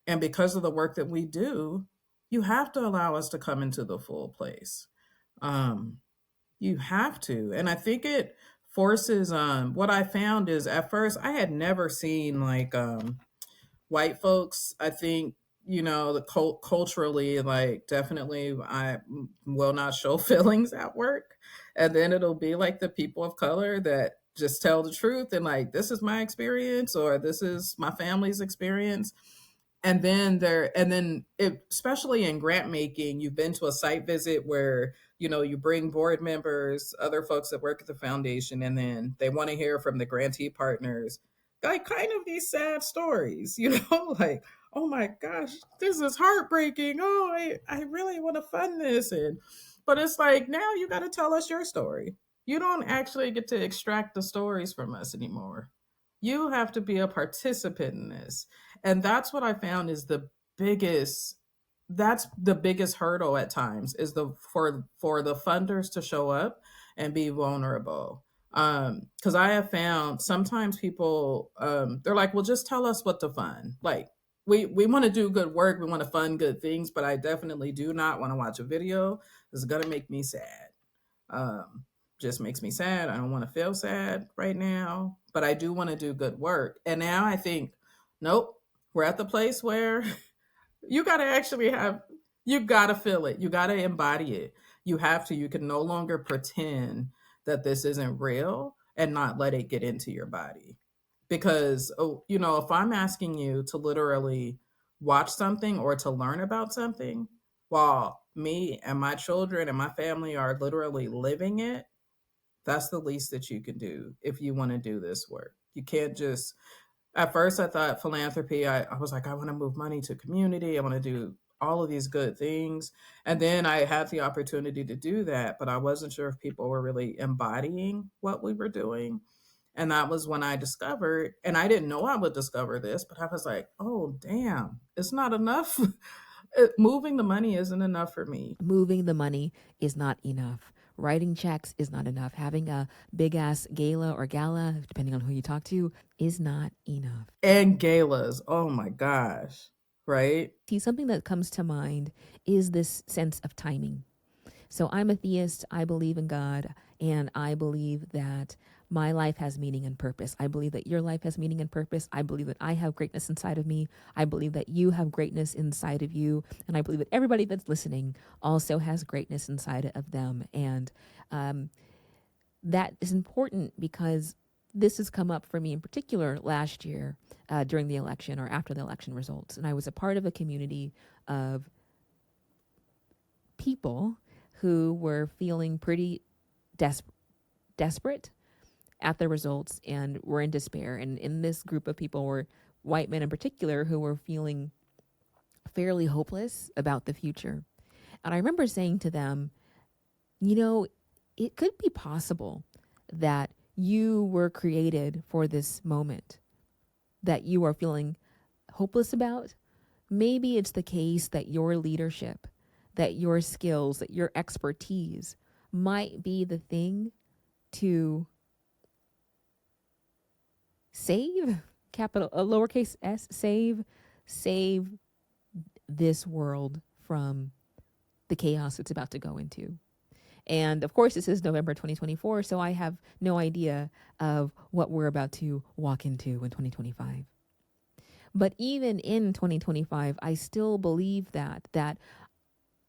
Speaker 1: and because of the work that we do, you have to allow us to come into the full place. Um, you have to. And I think it forces what I found is at first I had never seen like white folks, I think, the culturally, like, definitely will not show feelings at work. And then it'll be like the people of color that just tell the truth and, like, this is my experience or this is my family's experience. Especially in grant making, you've been to a site visit where you bring board members, other folks that work at the foundation, and then they want to hear from the grantee partners, like, kind of these sad stories, like, oh my gosh, this is heartbreaking. Oh, I really want to fund this. But it's like, now you got to tell us your story. You don't actually get to extract the stories from us anymore. You have to be a participant in this. And that's what I found is biggest the biggest hurdle at times, is the for the funders to show up and be vulnerable. Because I have found sometimes people, they're like, well, just tell us what to fund. Like, we want to do good work, we want to fund good things, but I definitely do not want to watch a video that's gonna make me sad. um, just makes me sad. I don't want to feel sad right now, but I do want to do good work. And now I think, nope, we're at the place where you got to actually you got to feel it. You got to embody it. You have to. You can no longer pretend that this isn't real and not let it get into your body. Because, if I'm asking you to literally watch something or to learn about something while me and my children and my family are literally living it, that's the least that you can do if you want to do this work. You can't just, at first I thought philanthropy, I was like, I want to move money to community. I want to do all of these good things. And then I had the opportunity to do that, but I wasn't sure if people were really embodying what we were doing. And that was when I discovered, and I didn't know I would discover this, but I was like, oh, damn, it's not enough. Moving the money isn't enough for me.
Speaker 3: Moving the money is not enough. Writing checks is not enough. Having a big ass gala or gala, depending on who you talk to, is not enough.
Speaker 1: And galas, oh my gosh, right?
Speaker 3: See, something that comes to mind is this sense of timing. So I'm a theist. I believe in God, and I believe that my life has meaning and purpose. I believe that your life has meaning and purpose. I believe that I have greatness inside of me. I believe that you have greatness inside of you. And I believe that everybody that's listening also has greatness inside of them. And that is important because this has come up for me in particular last year during the election or after the election results. And I was a part of a community of people who were feeling pretty desperate at the results and were in despair. And in this group of people were white men in particular who were feeling fairly hopeless about the future. And I remember saying to them, it could be possible that you were created for this moment that you are feeling hopeless about. Maybe it's the case that your leadership, that your skills, that your expertise might be the thing to save, capital a lowercase s, save this world from the chaos it's about to go into. And of course, this is November 2024, so I have no idea of what we're about to walk into in 2025. But even in 2025, I still believe that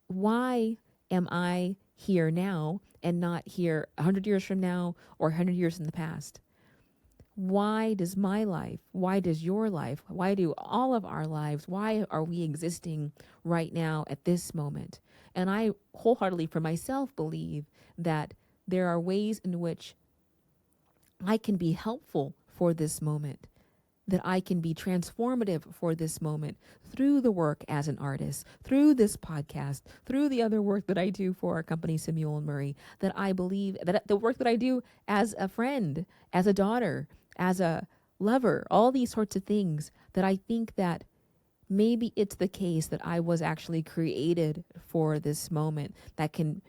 Speaker 3: why am I here now and not here 100 years from now or 100 years in the past? Why does my life, why does your life, why do all of our lives, why are we existing right now at this moment? And I wholeheartedly for myself believe that there are ways in which I can be helpful for this moment, that I can be transformative for this moment through the work as an artist, through this podcast, through the other work that I do for our company, Samuel and Murray, that I believe that the work that I do as a friend, as a daughter, as a lover, all these sorts of things, that I think that maybe it's the case that I was actually created for this moment that can,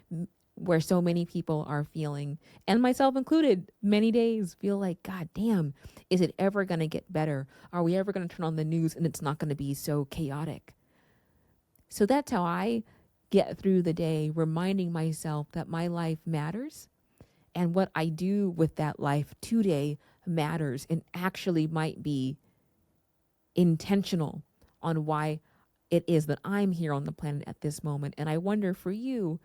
Speaker 3: where so many people are feeling, and myself included, many days feel like, God damn, is it ever going to get better? Are we ever going to turn on the news and it's not going to be so chaotic? So that's how I get through the day, reminding myself that my life matters and what I do with that life today matters and actually might be intentional on why it is that I'm here on the planet at this moment. And I wonder for you,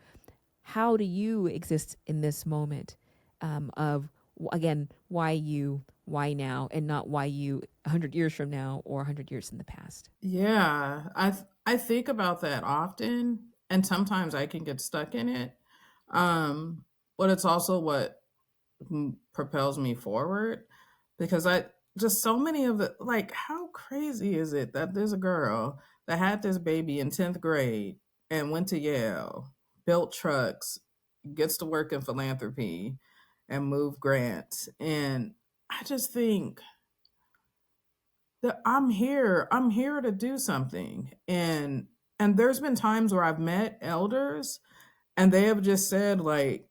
Speaker 3: how do you exist in this moment of, again, why you, why now, and not why you 100 years from now or 100 years in the past?
Speaker 1: Yeah, I think about that often, and sometimes I can get stuck in it. Um, but it's also what propels me forward, because I just so many of the, like, how crazy is it that there's a girl that had this baby in 10th grade and went to Yale, built trucks, gets to work in philanthropy and move grants. And I just think that I'm here to do something. And there's been times where I've met elders and they have just said, like,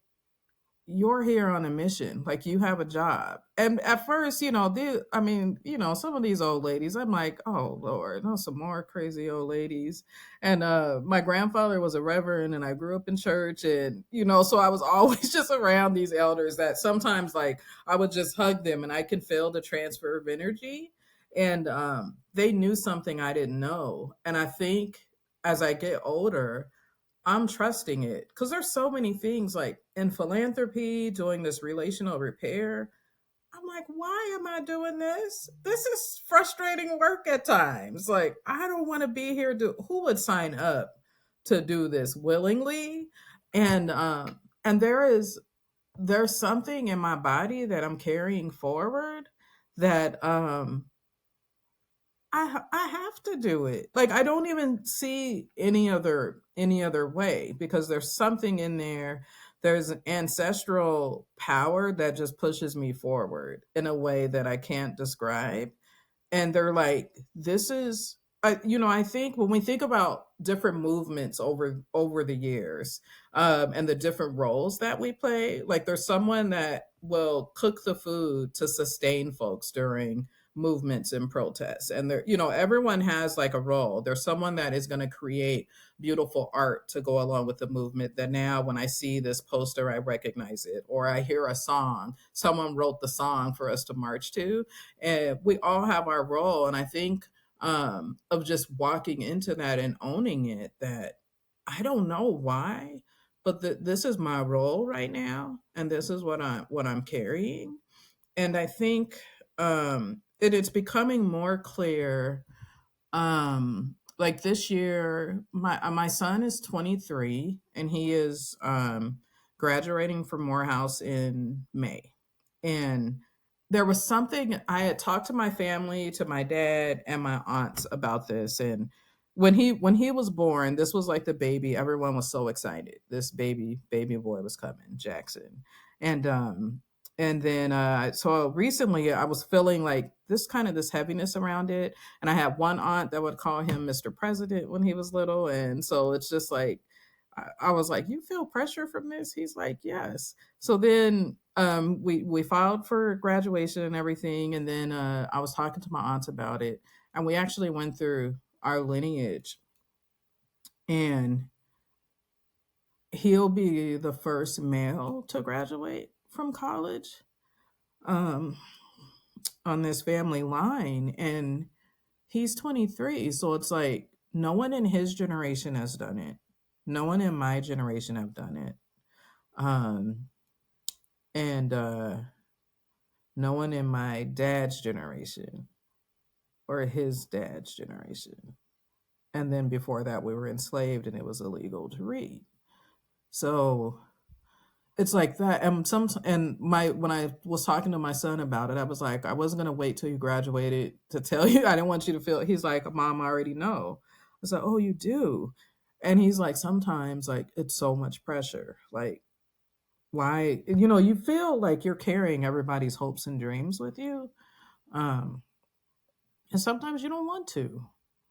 Speaker 1: you're here on a mission, like you have a job. And at first, I mean, some of these old ladies, I'm like, oh Lord, no, some more crazy old ladies. And my grandfather was a reverend and I grew up in church, and so I was always just around these elders that sometimes, like, I would just hug them and I can feel the transfer of energy. And they knew something I didn't know. And I think as I get older, I'm trusting it, because there's so many things, like in philanthropy, doing this relational repair. I'm like, why am I doing this? This is frustrating work at times. Like, I don't want to be here. Who would sign up to do this willingly? And there's something in my body that I'm carrying forward that I have to do it. Like, I don't even see any other way, because there's something in there. There's an ancestral power that just pushes me forward in a way that I can't describe. And they're like, this is I think when we think about different movements over the years, and the different roles that we play, like, there's someone that will cook the food to sustain folks during movements and protests. And there, everyone has like a role. There's someone that is going to create beautiful art to go along with the movement, that now when I see this poster I recognize it, or I hear a song, someone wrote the song for us to march to. And we all have our role. And I think of just walking into that and owning it, that I don't know why, but this is my role right now, and this is what I'm carrying. And I think it's becoming more clear. Like this year, my son is 23 and he is graduating from Morehouse in May. And there was something, I had talked to my family, to my dad and my aunts about this. And when he was born, this was like the baby. Everyone was so excited. This baby boy was coming, Jackson. And then so recently I was feeling like this heaviness around it. And I had one aunt that would call him Mr. President when he was little. And so it's just like, I was like, you feel pressure from this? He's like, yes. So then we filed for graduation and everything. And then I was talking to my aunts about it. And we actually went through our lineage. And he'll be the first male to graduate from college, um, on this family line. And he's 23. So it's like, no one in his generation has done it. No one in my generation have done it. Um, and no one in my dad's generation or his dad's generation. And then before that, we were enslaved and it was illegal to read. So it's like that. And my when I was talking to my son about it, I was like, I wasn't gonna wait till you graduated to tell you. I didn't want you to feel. He's like, Mom, I already know. I was like, oh, you do. And he's like, sometimes, like, it's so much pressure. Like, why, you feel like you're carrying everybody's hopes and dreams with you. um and sometimes you don't want to,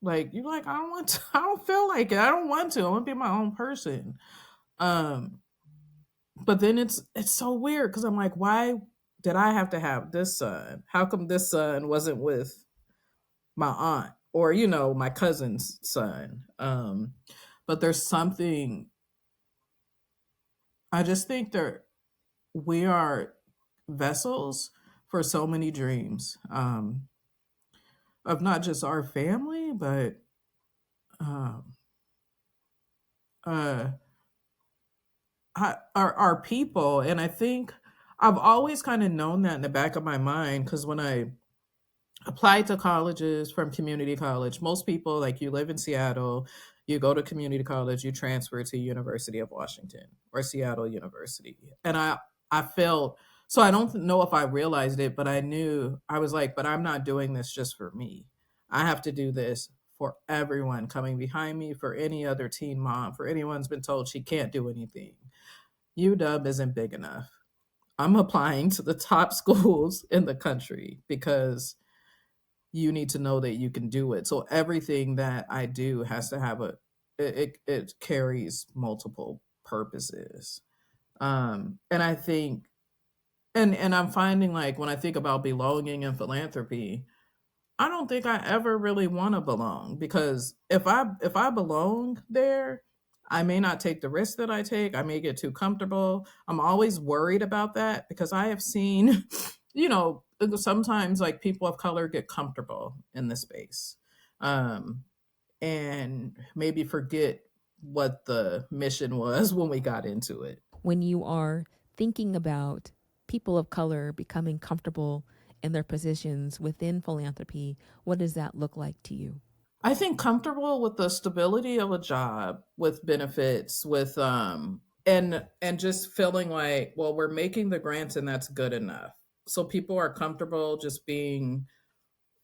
Speaker 1: like, you're like, I don't want to. I don't feel like it. I don't want to. I want to be my own person. um but then it's so weird, because I'm like, why did I have to have this son? How come this son wasn't with my aunt, or my cousin's son? But there's something, I just think that we are vessels for so many dreams. of not just our family, but um, uh, our people. And I think I've always kind of known that in the back of my mind because when I applied to colleges from community college, most people, like, you live in Seattle, you go to community college, you transfer to University of Washington or Seattle University. And I felt, so I don't know if I realized it, but I knew, I was like, but I'm not doing this just for me. I have to do this for everyone coming behind me, for any other teen mom, for anyone's been told she can't do anything. UW isn't big enough. I'm applying to the top schools in the country because you need to know that you can do it. So everything that I do has to have it carries multiple purposes. And I think, and I'm finding, like, when I think about belonging and philanthropy, I don't think I ever really want to belong, because if I belong there, I may not take the risk that I take. I may get too comfortable. I'm always worried about that because I have seen, sometimes, like, people of color get comfortable in the space, um, and maybe forget what the mission was when we got into it.
Speaker 3: When you are thinking about people of color becoming comfortable in their positions within philanthropy, what does that look like to you?
Speaker 1: I think comfortable with the stability of a job, with benefits, with and just feeling like, well, we're making the grants and that's good enough. So people are comfortable just being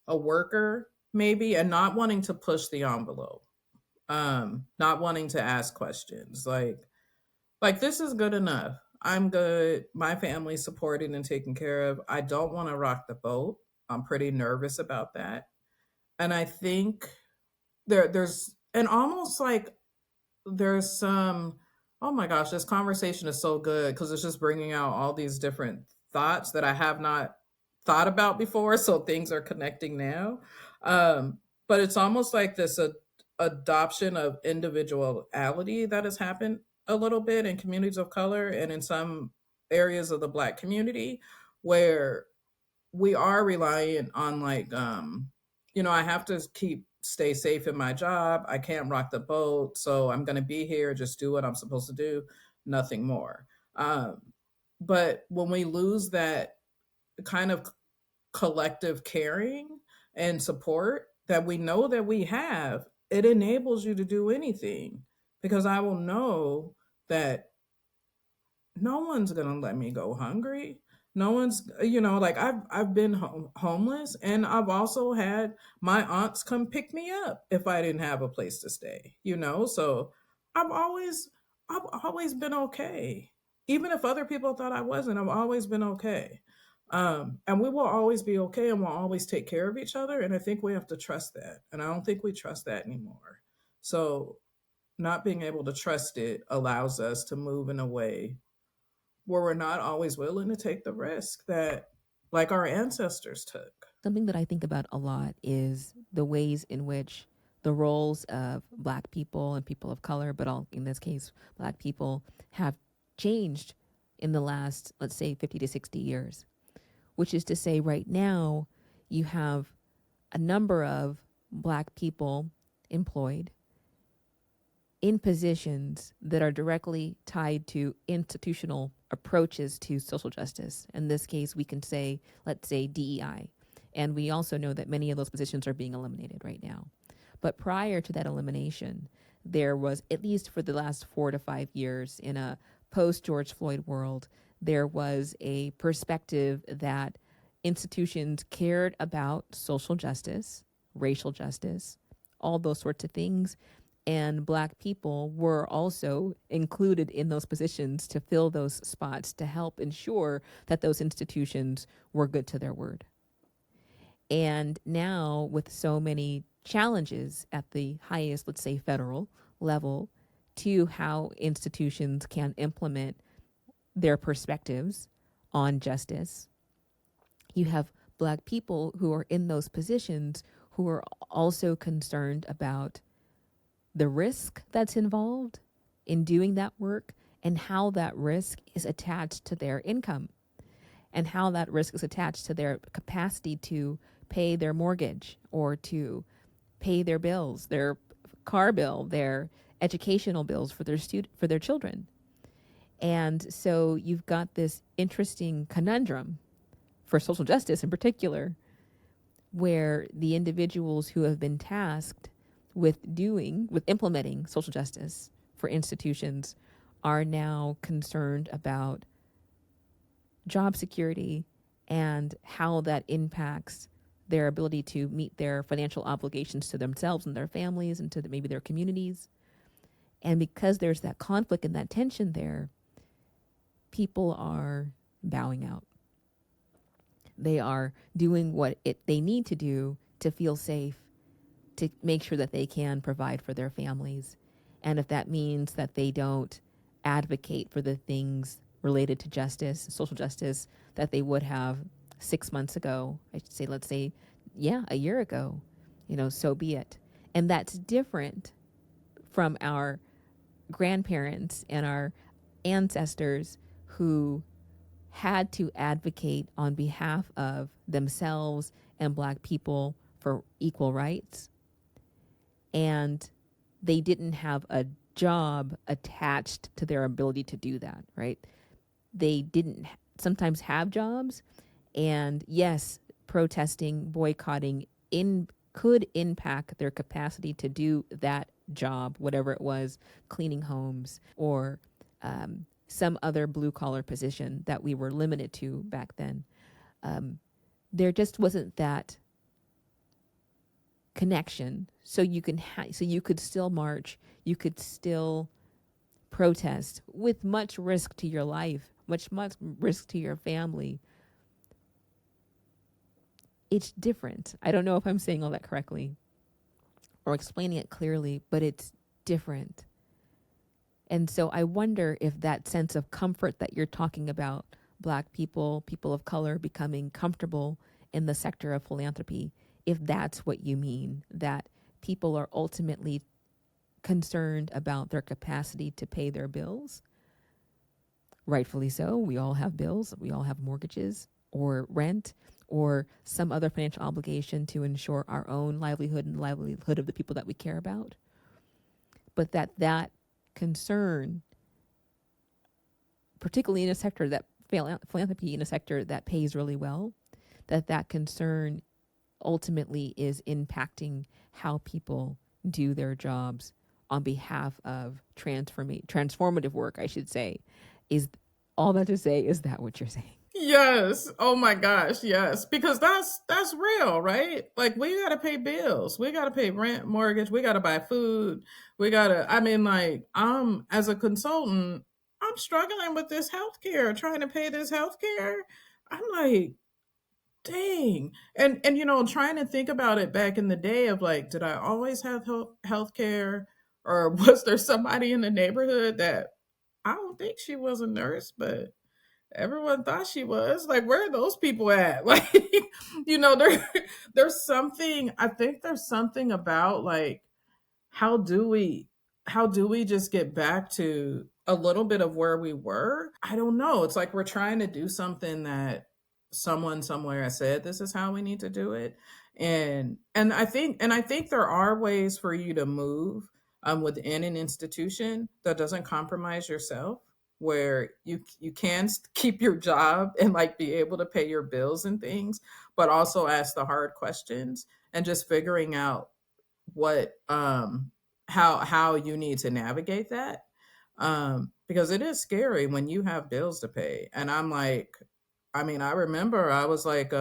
Speaker 1: a worker maybe, and not wanting to push the envelope. Not wanting to ask questions. Like, this is good enough. I'm good. My family's supported and taken care of. I don't want to rock the boat. I'm pretty nervous about that. And I think there's, and almost like, there's some, oh my gosh, this conversation is so good because it's just bringing out all these different thoughts that I have not thought about before, so things are connecting now. But it's almost like this adoption of individuality that has happened a little bit in communities of color and in some areas of the Black community, where we are reliant on, like, I have to keep stay safe in my job. I can't rock the boat, so I'm going to be here, just do what I'm supposed to do, nothing more. um, but when we lose that kind of collective caring and support that we know that we have, it enables you to do anything, because I will know that no one's gonna let me go hungry. No one's, like, I've been homeless, and I've also had my aunts come pick me up if I didn't have a place to stay. So I've always I've always been okay, even if other people thought I wasn't. I've always been okay, and we will always be okay, and we'll always take care of each other. And I think we have to trust that, and I don't think we trust that anymore. So not being able to trust it allows us to move in a way where we're not always willing to take the risk that, like, our ancestors took.
Speaker 3: Something that I think about a lot is the ways in which the roles of Black people and people of color, but all in this case, Black people, have changed in the last, let's say, 50 to 60 years. Which is to say, right now, you have a number of Black people employed in positions that are directly tied to institutional approaches to social justice. In this case, we can say, let's say, DEI. And we also know that many of those positions are being eliminated right now. But prior to that elimination, there was, at least for the last 4 to 5 years, in a post-George Floyd world, there was a perspective that institutions cared about social justice, racial justice, all those sorts of things, and Black people were also included in those positions to fill those spots to help ensure that those institutions were good to their word. And now, with so many challenges at the highest, let's say, federal level, to how institutions can implement their perspectives on justice, you have Black people who are in those positions who are also concerned about the risk that's involved in doing that work and how that risk is attached to their income and how that risk is attached to their capacity to pay their mortgage or to pay their bills, their car bill, their educational bills for for their children. And so you've got this interesting conundrum for social justice in particular, where the individuals who have been tasked with implementing social justice for institutions are now concerned about job security and how that impacts their ability to meet their financial obligations to themselves and their families and to maybe their communities. And because there's that conflict and that tension there, people are bowing out. They are doing what they need to do to feel safe, to make sure that they can provide for their families. And if that means that they don't advocate for the things related to justice, social justice, that they would have 6 months ago, I should say, let's say, a year ago, so be it. And that's different from our grandparents and our ancestors who had to advocate on behalf of themselves and Black people for equal rights. And they didn't have a job attached to their ability to do that, right? They didn't sometimes have jobs. And yes, protesting, boycotting could impact their capacity to do that job, whatever it was, cleaning homes or some other blue collar position that we were limited to back then. There just wasn't that connection. So you could still march, you could still protest with much risk to your life, much risk to your family. It's different. I don't know if I'm saying all that correctly or explaining it clearly, but it's different. And so I wonder if that sense of comfort that you're talking about, Black people, people of color becoming comfortable in the sector of philanthropy, if that's what you mean, that people are ultimately concerned about their capacity to pay their bills. Rightfully so. We all have bills. We all have mortgages or rent or some other financial obligation to ensure our own livelihood and the livelihood of the people that we care about. But that concern, particularly in a sector that philanthropy in a sector that pays really well, that concern ultimately is impacting how people do their jobs on behalf of transformative work, I should say. Is all that to say, is that what you're saying?
Speaker 1: Yes. Oh my gosh, yes. Because that's real, right? Like we gotta pay bills. We gotta pay rent, mortgage, we gotta buy food. As a consultant, I'm struggling with this healthcare, trying to pay this healthcare. I'm like, dang. And trying to think about it back in the day of like, did I always have health care? Or was there somebody in the neighborhood that I don't think she was a nurse, but everyone thought she was? Like, where are those people at? Like, there's something, I think there's something about like, how do we just get back to a little bit of where we were? I don't know. It's like we're trying to do something that someone somewhere has said this is how we need to do it. And I think there are ways for you to move within an institution that doesn't compromise yourself, where you can keep your job and like be able to pay your bills and things, but also ask the hard questions and just figuring out what how you need to navigate that, because it is scary when you have bills to pay. And I'm like, I remember I was like,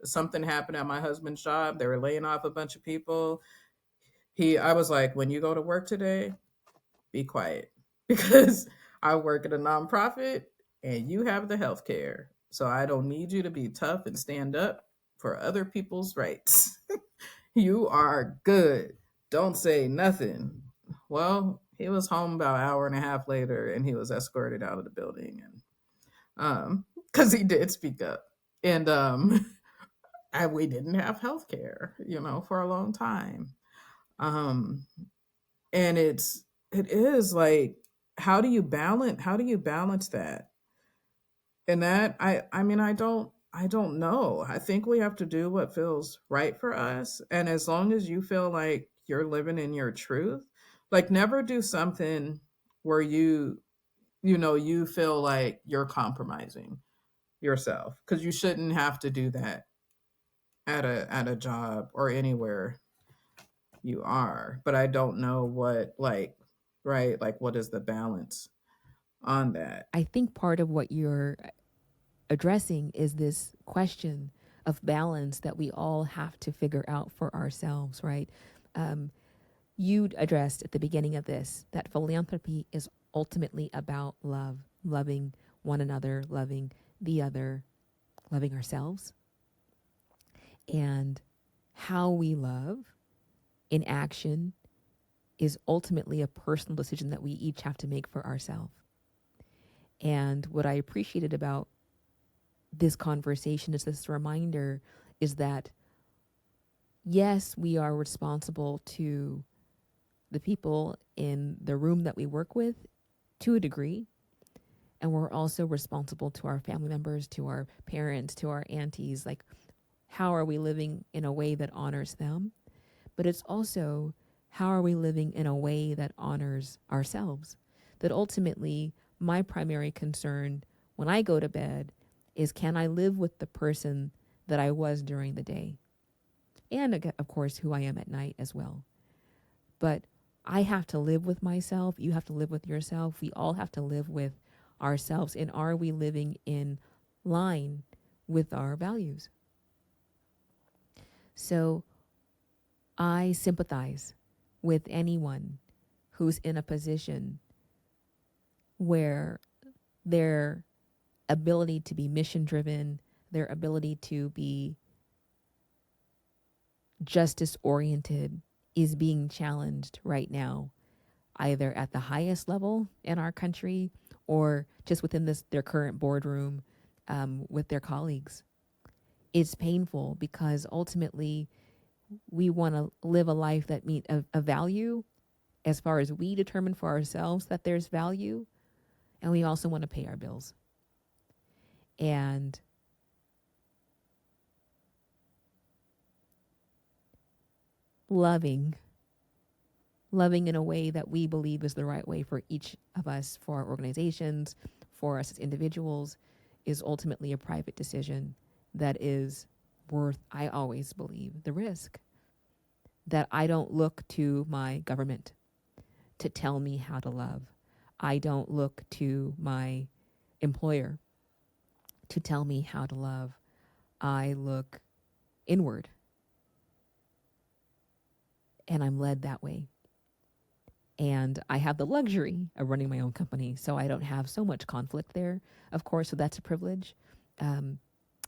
Speaker 1: something happened at my husband's job. They were laying off a bunch of people. I was like, when you go to work today, be quiet, because I work at a nonprofit and you have the health care, so I don't need you to be tough and stand up for other people's rights. You are good. Don't say nothing. Well, he was home about an hour and a half later and he was escorted out of the building, and because he did speak up. And we didn't have health care, for a long time. Um and it is like, how do you balance that? And that, I mean, I don't I don't know. I think we have to do what feels right for us. And as long as you feel like you're living in your truth, like never do something where you feel like you're compromising yourself, because you shouldn't have to do that at a job or anywhere you are. But I don't know what, like, right, like what is the balance on that?
Speaker 3: I think part of what you're addressing is this question of balance that we all have to figure out for ourselves, right? Um, you addressed at the beginning of this that philanthropy is ultimately about love, loving one another, loving the other, loving ourselves, and how we love in action is ultimately a personal decision that we each have to make for ourselves. And what I appreciated about this conversation is this reminder is that yes, we are responsible to the people in the room that we work with to a degree. And we're also responsible to our family members, to our parents, to our aunties. Like, how are we living in a way that honors them? But it's also, how are we living in a way that honors ourselves? That ultimately, my primary concern when I go to bed is, can I live with the person that I was during the day? And of course, who I am at night as well. But I have to live with myself. You have to live with yourself. We all have to live with ourselves. And are we living in line with our values? So I sympathize with anyone who's in a position where their ability to be mission driven, their ability to be justice oriented is being challenged right now, either at the highest level in our country or just within their current boardroom with their colleagues. It's painful because ultimately we want to live a life that meet a value as far as we determine for ourselves that there's value, and we also want to pay our bills. And loving in a way that we believe is the right way for each of us, for our organizations, for us as individuals, is ultimately a private decision that is worth, I always believe, the risk. That I don't look to my government to tell me how to love. I don't look to my employer to tell me how to love. I look inward, and I'm led that way. And I have the luxury of running my own company, so I don't have so much conflict there, of course, so that's a privilege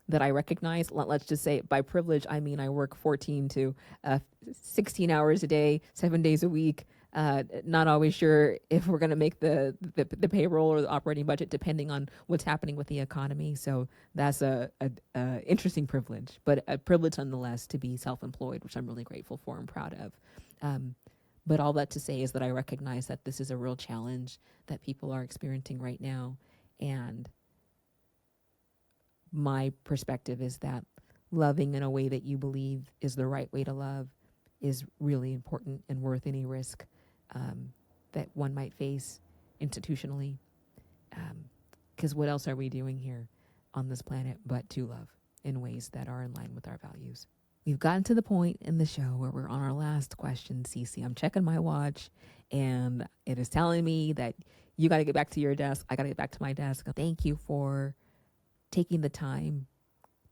Speaker 3: that I recognize. Let's just say by privilege, I mean I work 14 to 16 hours a day, 7 days a week. Not always sure if we're going to make the payroll or the operating budget, depending on what's happening with the economy. So that's a interesting privilege, but a privilege nonetheless to be self-employed, which I'm really grateful for and proud of. But all that to say is that I recognize that this is a real challenge that people are experiencing right now. And my perspective is that loving in a way that you believe is the right way to love is really important and worth any risk that one might face institutionally. Because what else are we doing here on this planet but to love in ways that are in line with our values? We've gotten to the point in the show where we're on our last question, Cece. I'm checking my watch, and it is telling me that you got to get back to your desk. I got to get back to my desk. Thank you for taking the time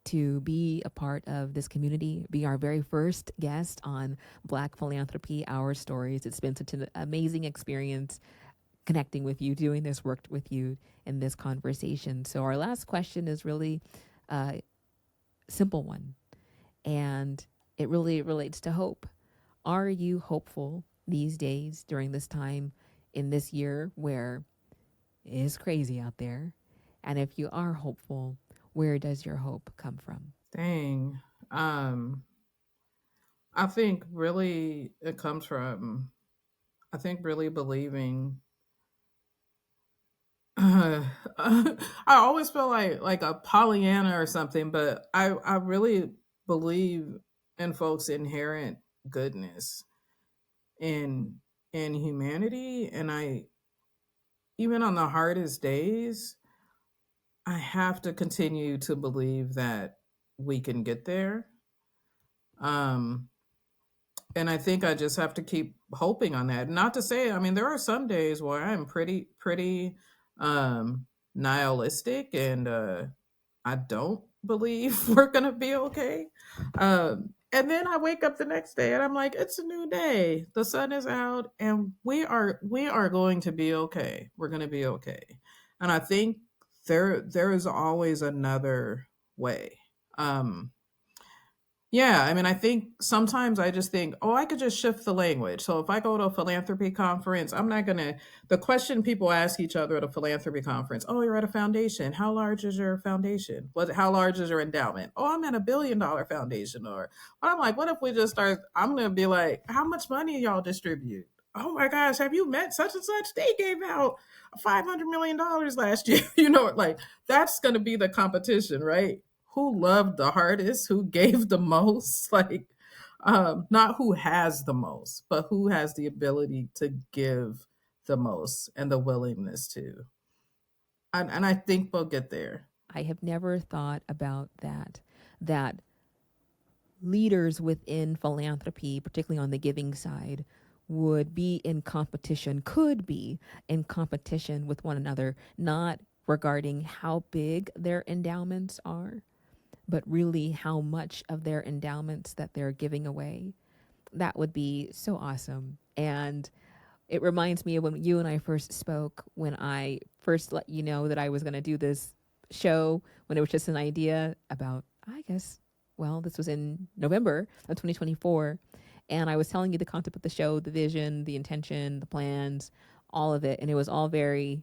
Speaker 3: to be a part of this community, be our very first guest on Black Philanthropy, Our Stories. It's been such an amazing experience connecting with you, doing this work with you in this conversation. So our last question is really a simple one, and it really relates to hope. Are you hopeful these days during this time in this year where it is crazy out there? And if you are hopeful, where does your hope come from?
Speaker 1: Dang. I think really it comes from, I think really believing I always feel like a Pollyanna or something, but I really believe in folks' inherent goodness in in humanity, and I even on the hardest days, I have to continue to believe that we can get there. Um, and I think I just have to keep hoping on that. Not to say, I mean, there are some days where I'm pretty um nihilistic and I don't believe we're gonna be okay. And then I wake up the next day and I'm like, it's a new day. The sun is out and we are going to be okay. We're gonna be okay. And I think there is always another way. Um yeah, I mean, I think sometimes I just think, oh, I could just shift the language. So if I go to a philanthropy conference, I'm not going to. The question people ask each other at a philanthropy conference, oh, you're at a foundation. How large is your foundation? How large is your endowment? Oh, I'm at $1 billion foundation. Or, but I'm like, what if we just start? I'm going to be like, how much money y'all distribute? Oh my gosh, have you met such and such? They gave out $500 million last year. Like that's going to be the competition, right? Who loved the hardest, who gave the most, like not who has the most, but who has the ability to give the most and the willingness to. And I think we'll get there.
Speaker 3: I have never thought about that leaders within philanthropy, particularly on the giving side, would be in competition, could be in competition with one another, not regarding how big their endowments are, but really how much of their endowments that they're giving away. That would be so awesome. And it reminds me of when you and I first spoke, when I first let you know that I was going to do this show, when it was just an idea about, I guess, well, this was in November of 2024. And I was telling you the concept of the show, the vision, the intention, the plans, all of it. And it was all very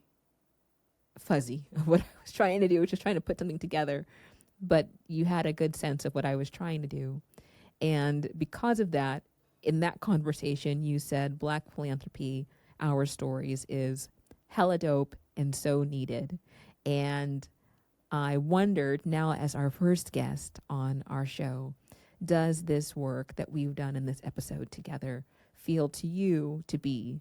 Speaker 3: fuzzy of what I was trying to do, which is trying to put something together. But you had a good sense of what I was trying to do. And because of that, in that conversation, you said Black Philanthropy, Our Stories is hella dope and so needed. And I wondered, now as our first guest on our show, does this work that we've done in this episode together feel to you to be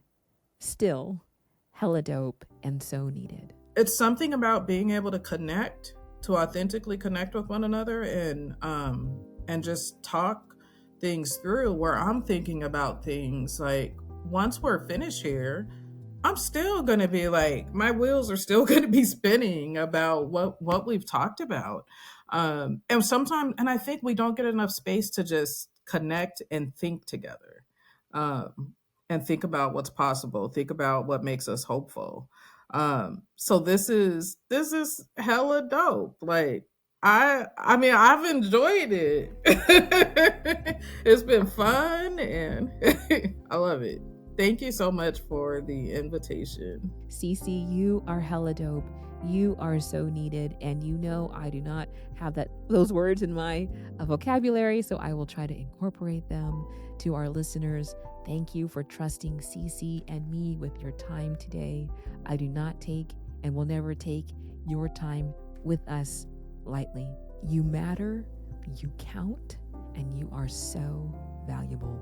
Speaker 3: still hella dope and so needed?
Speaker 1: It's something about being able to connect, to authentically connect with one another and just talk things through, where I'm thinking about things like, once we're finished here, I'm still going to be like, my wheels are still going to be spinning about what we've talked about. And sometimes, and I think we don't get enough space to just connect and think together, and think about what's possible, think about what makes us hopeful. So this is hella dope. Like, I mean, I've enjoyed it. It's been fun and I love it. Thank you so much for the invitation.
Speaker 3: Cece, you are hella dope. You are so needed. And you know I do not have those words in my vocabulary, so I will try to incorporate them to our listeners. Thank you for trusting Cece and me with your time today. I do not take and will never take your time with us lightly. You matter, you count, and you are so valuable.